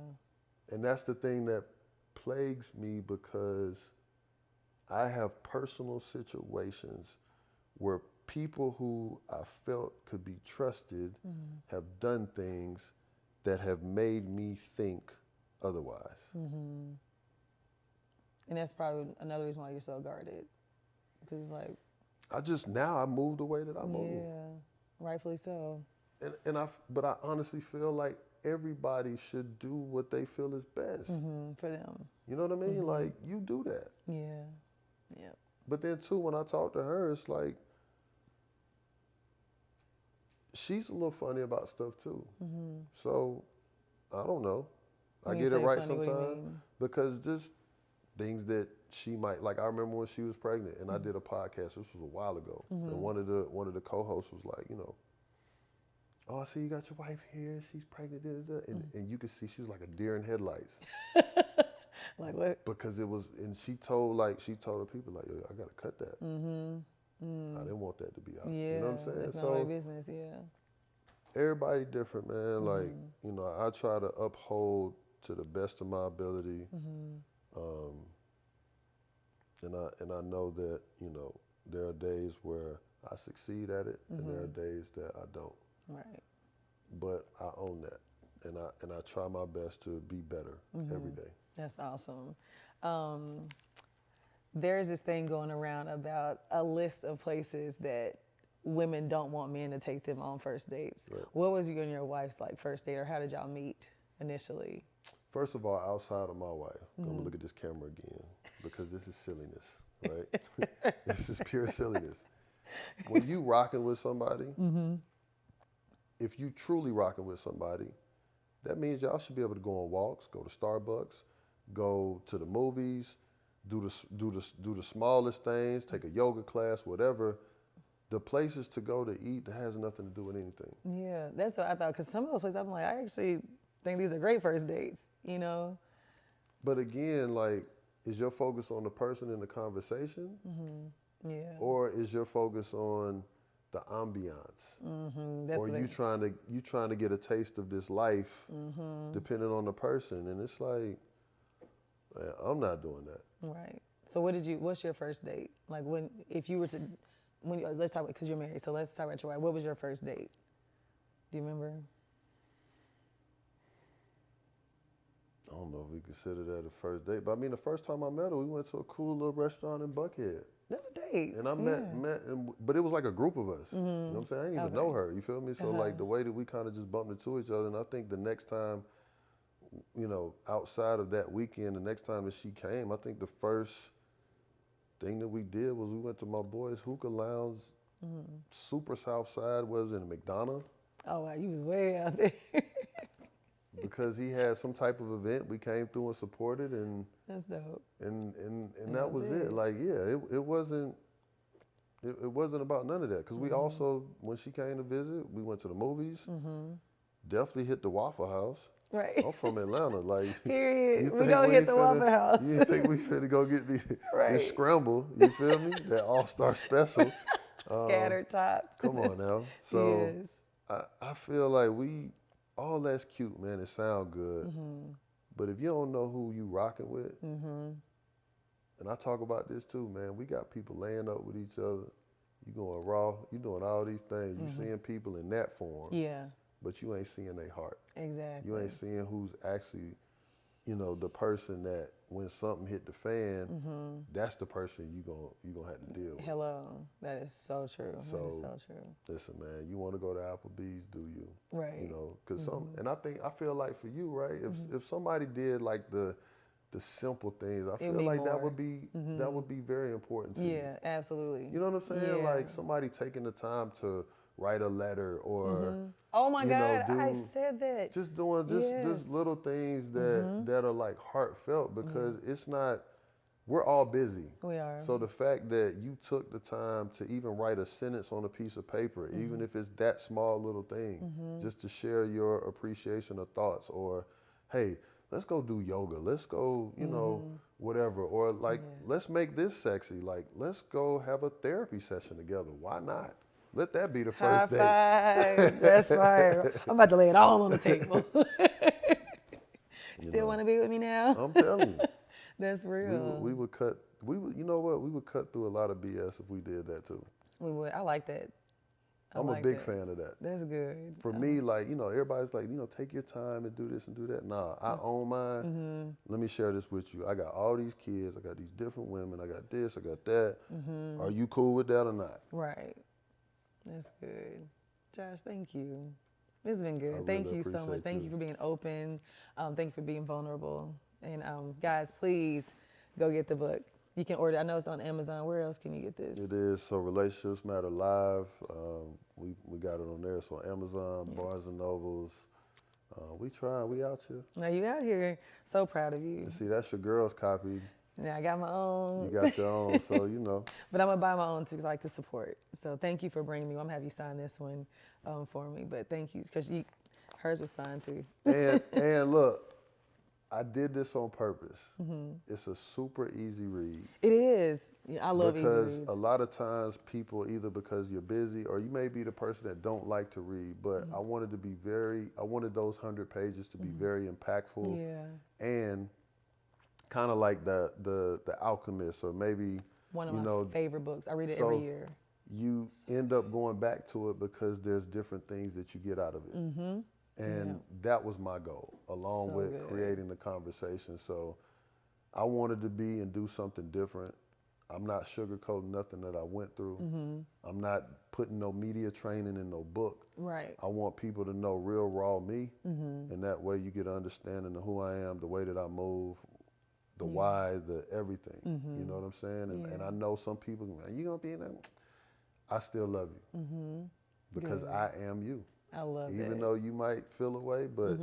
And that's the thing that plagues me, because I have personal situations where people who I felt could be trusted have done things that have made me think otherwise. And that's probably another reason why you're so guarded, because it's like, I moved the way that I move. yeah, rightfully so. But I honestly feel like everybody should do what they feel is best. For them. You know what I mean? Like, you do that. Yeah. Yeah. But then too, when I talk to her, it's like, she's a little funny about stuff too. So, I don't know. I get it right sometimes, because just things that she might, like, I remember when she was pregnant and I did a podcast, this was a while ago, and one of the co-hosts was like, you know, oh, I see you got your wife here, she's pregnant, and you could see she was like a deer in headlights. Like what? Because it was, and she told the people, like, yo, I gotta cut that. I didn't want that to be out. Yeah, You know what I'm saying? that's not my business, yeah. Everybody different, man. Like, you know, I try to uphold to the best of my ability. And I know that, you know, there are days where I succeed at it, and there are days that I don't. Right. But I own that, and I try my best to be better every day. That's awesome. There's this thing going around about a list of places that women don't want men to take them on first dates. Right. What was you and your wife's like first date, or how did y'all meet initially? First of all, outside of my wife, I'm gonna look at this camera again, because this is silliness, right? This is pure silliness. When you rocking with somebody, if you truly rocking with somebody, that means y'all should be able to go on walks, go to Starbucks, go to the movies, do the smallest things, take a yoga class, whatever. The places to go to eat, that has nothing to do with anything. Yeah, that's what I thought, because some of those places, I'm like, I actually think these are great first dates, you know? But again, like, is your focus on the person in the conversation? Yeah. Or is your focus on the ambiance? That's or you trying to get a taste of this life, depending on the person? And it's like, man, I'm not doing that. Right. So what's your first date? Like, let's talk about, because you're married, so let's talk about your wife. What was your first date? Do you remember? I don't know if we consider that a first date, but I mean, the first time I met her, we went to a cool little restaurant in Buckhead. That's a date. And I but it was like a group of us. You know what I'm saying? I didn't even know her, you feel me? So like the way that we kind of just bumped into each other, and I think the next time, you know, outside of that weekend, the next time that she came, I think the first thing that we did was we went to my boy's hookah lounge, super south side, was in McDonough. Oh wow, you was way out there. Because he had some type of event, we came through and supported, and that's dope. And that was it. Like, yeah, it wasn't about none of that. Because we also, when she came to visit, we went to the movies. Definitely hit the Waffle House. Right. I'm from Atlanta. Like, period. We gonna hit the Waffle House. You think we finna go get the right. scramble? You feel me? That all-star special. Scattered tots. Come on now. So yes. I feel like all that's cute, man. It sound good. But if you don't know who you rocking with, and I talk about this too, man, we got people laying up with each other. You going raw, you doing all these things. You seeing people in that form. Yeah. But you ain't seeing their heart. Exactly. You ain't seeing who's actually, you know, the person that when something hit the fan, that's the person you gonna have to deal with. Hello. That is so true. That is so true. Listen, man, you want to go to Applebee's, do you? Right. You know, because and I feel like for you, right, if somebody did like the simple things, I feel like that would be very important to you. Yeah, absolutely. You know what I'm saying? Yeah. Like somebody taking the time to write a letter or oh my God, I said that. Just doing just little things that are like heartfelt, because it's not, we're all busy. We are. So the fact that you took the time to even write a sentence on a piece of paper, even if it's that small little thing, just to share your appreciation of thoughts, or hey, let's go do yoga. Let's go, you know, whatever. Or like, let's make this sexy. Like, let's go have a therapy session together. Why not? Let that be the first date. High five. That's fire. I'm about to lay it all on the table. Still want to be with me now? I'm telling you. That's real. We would cut, you know what? We would cut through a lot of BS if we did that too. We would. I like that. I'm a big fan of that. That's good. For me, like, you know, everybody's like, you know, take your time and do this and do that. Nah, I own mine. Let me share this with you. I got all these kids. I got these different women. I got this. I got that. Are you cool with that or not? Right. That's good. Josh, thank you. This has been good. I Thank really you so much. appreciate Thank you. you for being open. Thank you for being vulnerable. And guys, please go get the book. You can order. I know it's on Amazon. Where else can you get this? It is. So Relationships Matter Live. We got it on there. So Amazon, Barnes and Nobles. We trying. We out here. Now you out here. So proud of you. You see, that's your girl's copy. Yeah, I got my own. You got your own. So you know. But I'm gonna buy my own too, 'cause I like to support. So thank you for bringing me. I'm gonna have you sign this one for me. But thank you, because hers was signed too. And look, I did this on purpose. It's a super easy read. It is. Yeah, I love easy Because reads. a lot of times people, either because you're busy or you may be the person that don't like to read, but I wanted those 100 pages to be very impactful. Yeah. And kind of like the Alchemist, or maybe One of my favorite books. I read it so every year. you end up going back to it because there's different things that you get out of it. And that was my goal, along So with good. creating the conversation. So I wanted to be and do something different. I'm not sugarcoating nothing that I went through. I'm not putting no media training in no book. Right. I want people to know real raw me, and that way you get an understanding of who I am, the way that I move, the why, the everything. You know what I'm saying? And I know some people, man, you gonna be in that? I still love you because I am you. I love it. Even though you might feel away, but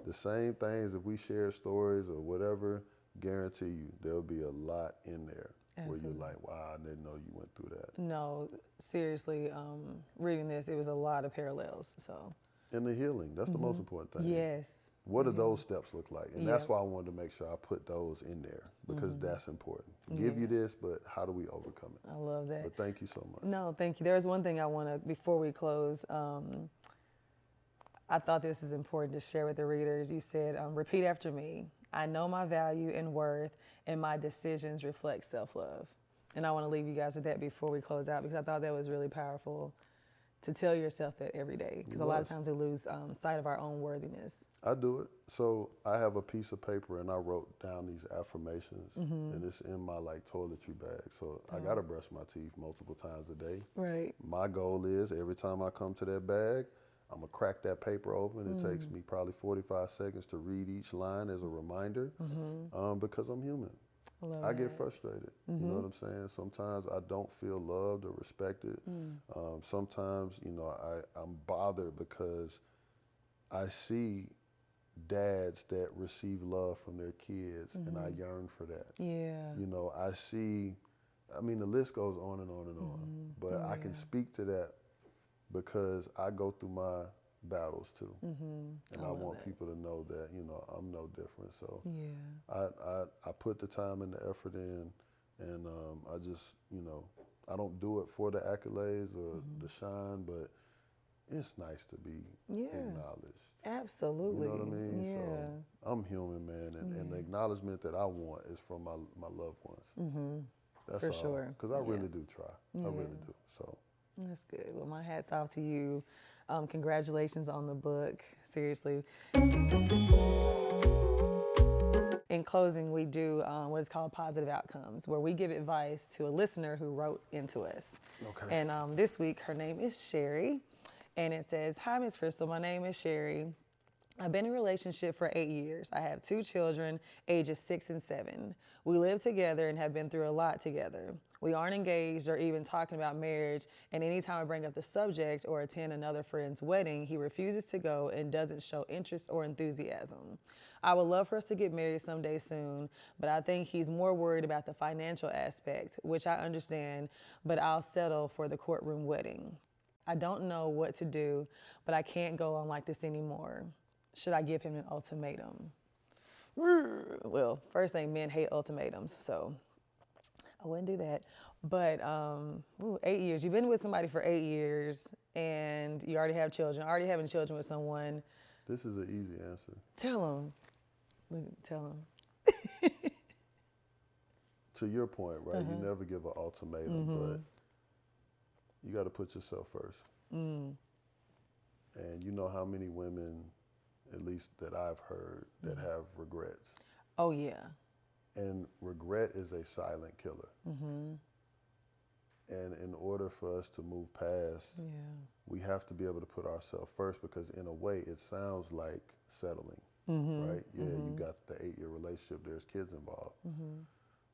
the same things, if we share stories or whatever, guarantee you there'll be a lot in there where you're like, wow, I didn't know you went through that. No, seriously, reading this, it was a lot of parallels. So. And the healing, that's the most important thing. Yes. What do those steps look like? And that's why I wanted to make sure I put those in there, because that's important. Give you this, but how do we overcome it? I love that. But thank you so much. No, thank you. There's one thing I want to, before we close, I thought this is important to share with the readers. You said, repeat after me. I know my value and worth, and my decisions reflect self-love. And I want to leave you guys with that before we close out, because I thought that was really powerful to tell yourself that every day, because a lot of times we lose sight of our own worthiness. I do it. So I have a piece of paper and I wrote down these affirmations, and it's in my like toiletry bag. So I gotta brush my teeth multiple times a day. Right. My goal is every time I come to that bag, I'm gonna crack that paper open. It takes me probably 45 seconds to read each line as a reminder, because I'm human. I get frustrated. You know what I'm saying? Sometimes I don't feel loved or respected. Sometimes, you know, I'm bothered because I see dads that receive love from their kids, and I yearn for that. Yeah. You know, I see, I mean, the list goes on and on and on, but I can speak to that because I go through my battles too. And I want people to know that, you know, I'm no different. So I put the time and the effort in, and I just, you know, I don't do it for the accolades or the shine, but it's nice to be acknowledged. Absolutely. You know what I mean? Yeah. So I'm human, man, and the acknowledgement that I want is from my loved ones. That's For all. sure. Because I really do try. I really do. So That's good. Well, my hat's off to you. Congratulations on the book. Seriously. In closing, we do what's called positive outcomes, where we give advice to a listener who wrote into us. Okay. And this week, her name is Sherry. And it says, "Hi, Miss Crystal. My name is Sherry. I've been in a relationship for 8 years. I have 2 children, ages 6 and 7. We live together and have been through a lot together. We aren't engaged or even talking about marriage, and anytime I bring up the subject or attend another friend's wedding, he refuses to go and doesn't show interest or enthusiasm. I would love for us to get married someday soon, but I think he's more worried about the financial aspect, which I understand, but I'll settle for the courtroom wedding. I don't know what to do, but I can't go on like this anymore. Should I give him an ultimatum?" well, first thing, men hate ultimatums, so I wouldn't do that. But 8 years. You've been with somebody for 8 years, and you already have children. Already having children with someone. This is an easy answer. Tell them. Tell them. To your point, right? You never give an ultimatum, but you got to put yourself first. And you know how many women, at least that I've heard, that have regrets. Oh, yeah. And regret is a silent killer. And in order for us to move past, we have to be able to put ourselves first, because in a way it sounds like settling, right? Yeah, you got the 8-year relationship, there's kids involved.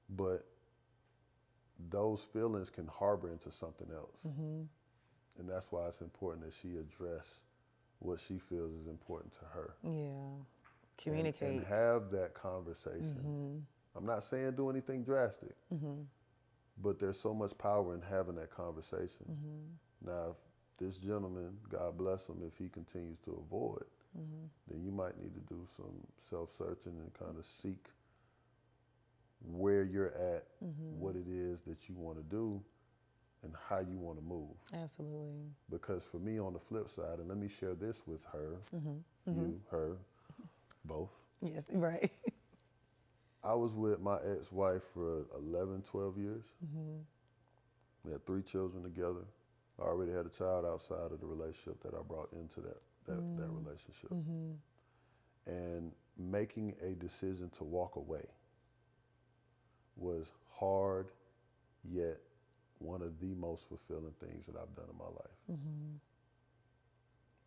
But those feelings can harbor into something else. And that's why it's important that she address what she feels is important to her. Yeah. Communicate. And have that conversation. I'm not saying do anything drastic, but there's so much power in having that conversation. Now, if this gentleman, God bless him, if he continues to avoid, then you might need to do some self-searching and kind of seek where you're at, what it is that you want to do, and how you want to move. Absolutely. Because for me, on the flip side, and let me share this with her, you, her, both. Yes, right. I was with my ex-wife for 11, 12 years. We had 3 children together. I already had a child outside of the relationship that I brought into that relationship. And making a decision to walk away was hard, yet one of the most fulfilling things that I've done in my life.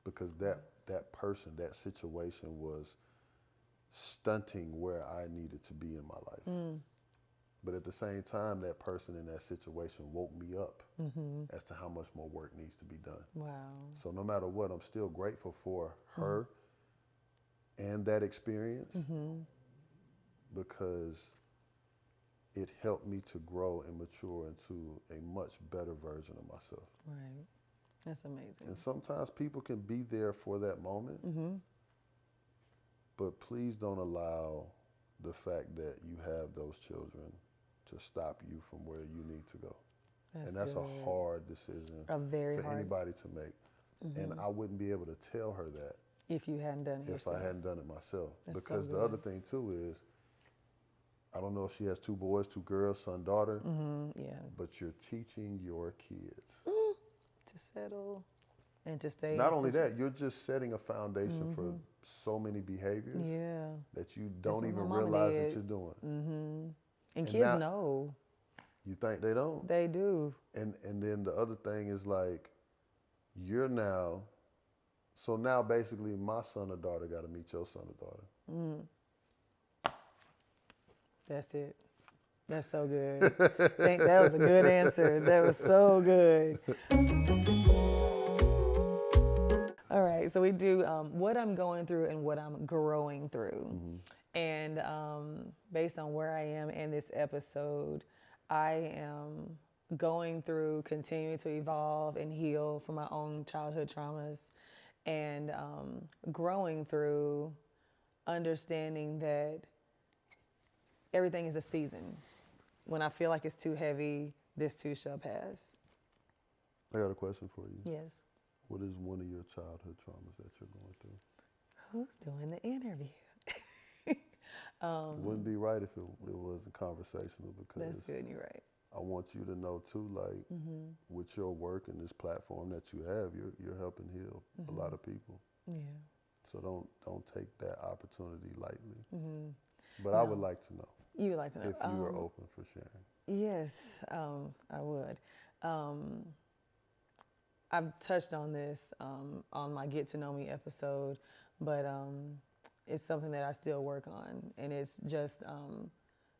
Because that person, that situation was stunting where I needed to be in my life. But at the same time, that person in that situation woke me up as to how much more work needs to be done. Wow. So no matter what, I'm still grateful for her and that experience, because it helped me to grow and mature into a much better version of myself. Right. That's amazing. And sometimes people can be there for that moment, but please don't allow the fact that you have those children to stop you from where you need to go. And that's good. a hard decision for anybody to make. And I wouldn't be able to tell her that if you hadn't done it yourself. I hadn't done it myself. That's because so the good. other thing too is, I don't know if she has 2 boys, 2 girls, son, daughter, Yeah. but you're teaching your kids. To settle and to stay. Not only that, you're just setting a foundation for so many behaviors that you don't what even my mama realize did. that you're doing. And kids know. You think they don't? They do. And then the other thing is, like, you're now, so now basically my son or daughter got to meet your son or daughter. That's it. That's so good. That was a good answer. That was so good. All right, so we do what I'm going through and what I'm growing through. And based on where I am in this episode, I am going through, continuing to evolve and heal from my own childhood traumas, and growing through understanding that everything is a season. When I feel like it's too heavy, this too shall pass. I got a question for you. Yes. What is one of your childhood traumas that you're going through? Who's doing the interview? It wouldn't be right if it wasn't conversational, because That's good, you're right. I want you to know too, like, with your work and this platform that you have, you're helping heal a lot of people. Yeah. So don't take that opportunity lightly. But I would like to know. You would like to know? If you are open for sharing. Yes, I would. I've touched on this on my Get to Know Me episode, but it's something that I still work on, and it's just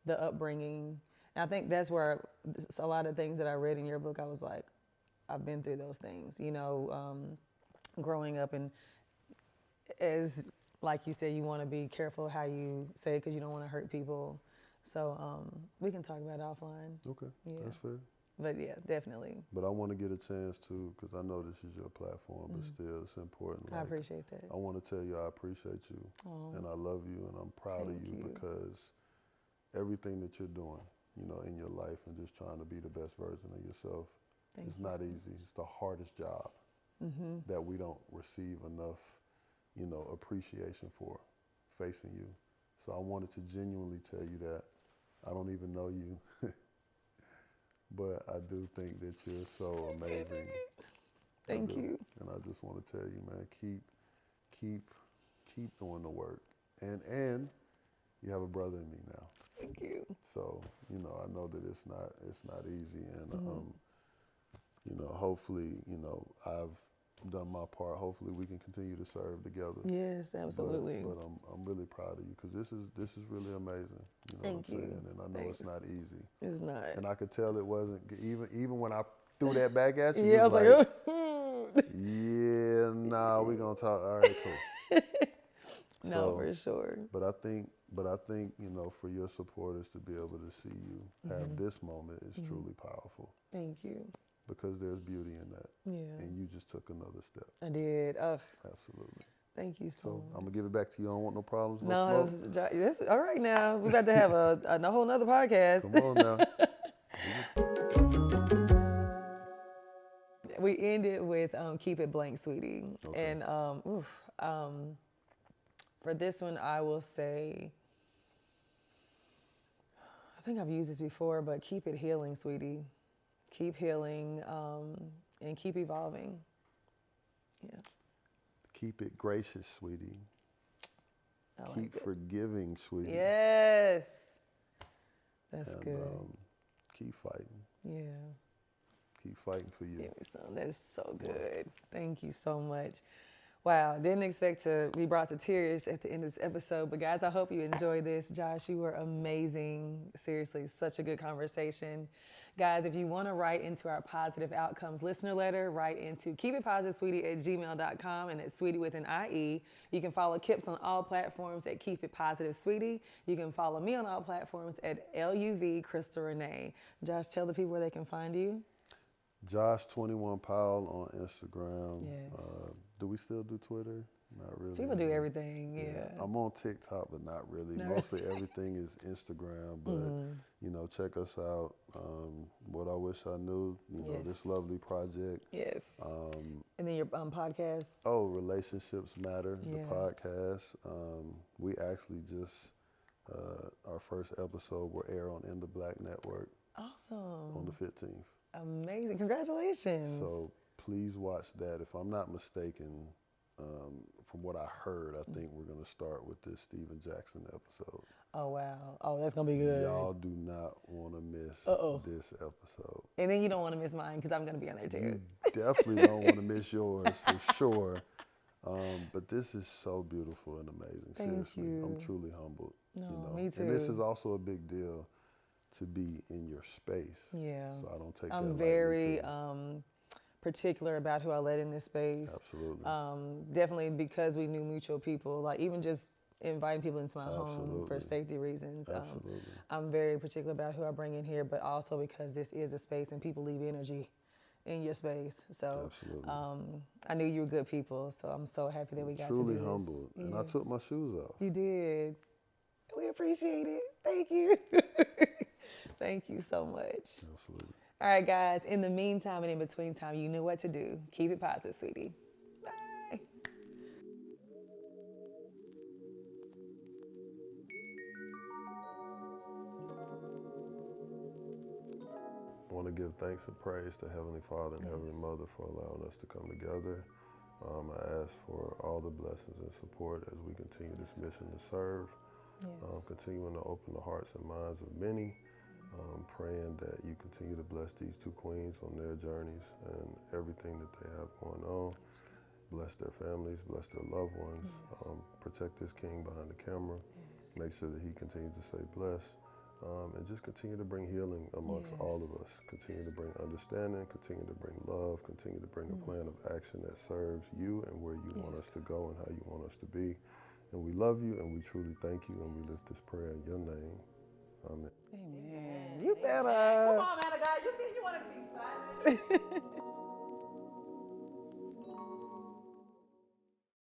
the upbringing. And I think that's where a lot of things that I read in your book, I was like, I've been through those things, you know, growing up, and as, like you said, you want to be careful how you say it because you don't want to hurt people. So we can talk about it offline. Okay, Yeah. that's fair. But yeah, definitely. But I want to get a chance to, because I know this is your platform, but still it's important. I appreciate that. I want to tell you I appreciate you, and I love you, and I'm proud of you because everything that you're doing, you know, in your life and just trying to be the best version of yourself, it's not easy. It's the hardest job that we don't receive enough, you know, appreciation for facing you. So I wanted to genuinely tell you that. I don't even know you, but I do think that you're so amazing. Thank you. And I just want to tell you, man, keep doing the work. And you have a brother in me now. Thank you. So, you know, I know that it's not easy, and you know, hopefully, you know, I've done my part. Hopefully we can continue to serve together. Yes, absolutely. But I'm really proud of you because this is really amazing. You know what I'm saying? And I know it's not easy. It's not. And I could tell it wasn't even when I threw that back at you. Yeah, I was like, yeah, nah, we gonna talk. All right, cool. No, for sure. But I think, you know, for your supporters to be able to see you have this moment is truly powerful. Thank you. Because there's beauty in that. Yeah. And you just took another step. I did. Absolutely. Thank you so much. I'm gonna give it back to you. I don't want no problems, No, smoke. this all right now. We about to have a whole nother podcast. Come on now. We ended with Keep It Blank, Sweetie. Okay. And for this one, I will say, I think I've used this before, but keep it healing, sweetie. Keep healing and keep evolving. Yeah. Keep it gracious, sweetie. Keep forgiving, sweetie. Yes. That's good. Keep fighting. Yeah. Keep fighting for you. Give me some. That is so good. Thank you so much. Wow, didn't expect to be brought to tears at the end of this episode, but guys, I hope you enjoyed this. Josh, you were amazing. Seriously, such a good conversation. Guys, if you want to write into our Positive Outcomes listener letter, write into keepitpositivesweetie@gmail.com, and it's sweetie with an IE. You can follow Kips on all platforms at Keep It Positive Sweetie. You can follow me on all platforms at LUV Crystal Renee. Josh, tell the people where they can find you. Josh21 Powell on Instagram. Yes. Do we still do Twitter? Not really. People do everything, yeah. I'm on TikTok, but not really. Mostly everything is Instagram, but you know, check us out. What I Wish I Knew, you know, this lovely project. Yes. And then your podcast. Oh, Relationships Matter, the podcast. We actually just, our first episode will air on In the Black Network. Awesome. On the 15th. Amazing. Congratulations. So please watch that. If I'm not mistaken, from what I heard, I think we're going to start with this Steven Jackson episode. Oh, wow. Oh, that's going to be good. Y'all do not want to miss this episode. And then you don't want to miss mine because I'm going to be on there too. You definitely don't want to miss yours for sure. But this is so beautiful and amazing. Seriously, I'm truly humbled. No, you know? me too. And this is also a big deal to be in your space. Yeah. So I don't take that I'm lightly, very too. Particular about who I let in this space. Absolutely. Definitely because we knew mutual people, like even just inviting people into my home for safety reasons. Absolutely. I'm very particular about who I bring in here, but also because this is a space and people leave energy in your space. So I knew you were good people, so I'm so happy that we got to do this. Truly humbled. Yes. And I took my shoes off. You did. We appreciate it. Thank you. Thank you so much. Absolutely. All right, guys. In the meantime and in between time, you know what to do. Keep it positive, sweetie. Bye. I want to give thanks and praise to Heavenly Father and Heavenly Mother for allowing us to come together. I ask for all the blessings and support as we continue this mission to serve, continuing to open the hearts and minds of many, praying that you continue to bless these two queens on their journeys and everything that they have going on. Bless their families, bless their loved ones, protect this king behind the camera, make sure that he continues to stay blessed, and just continue to bring healing amongst all of us. Continue to bring understanding, continue to bring love, continue to bring a plan of action that serves you and where you want us to go and how you want us to be. And we love you and we truly thank you and we lift this prayer in your name. Amen. Amen. You better. Come on, man of God. You see, you want to it.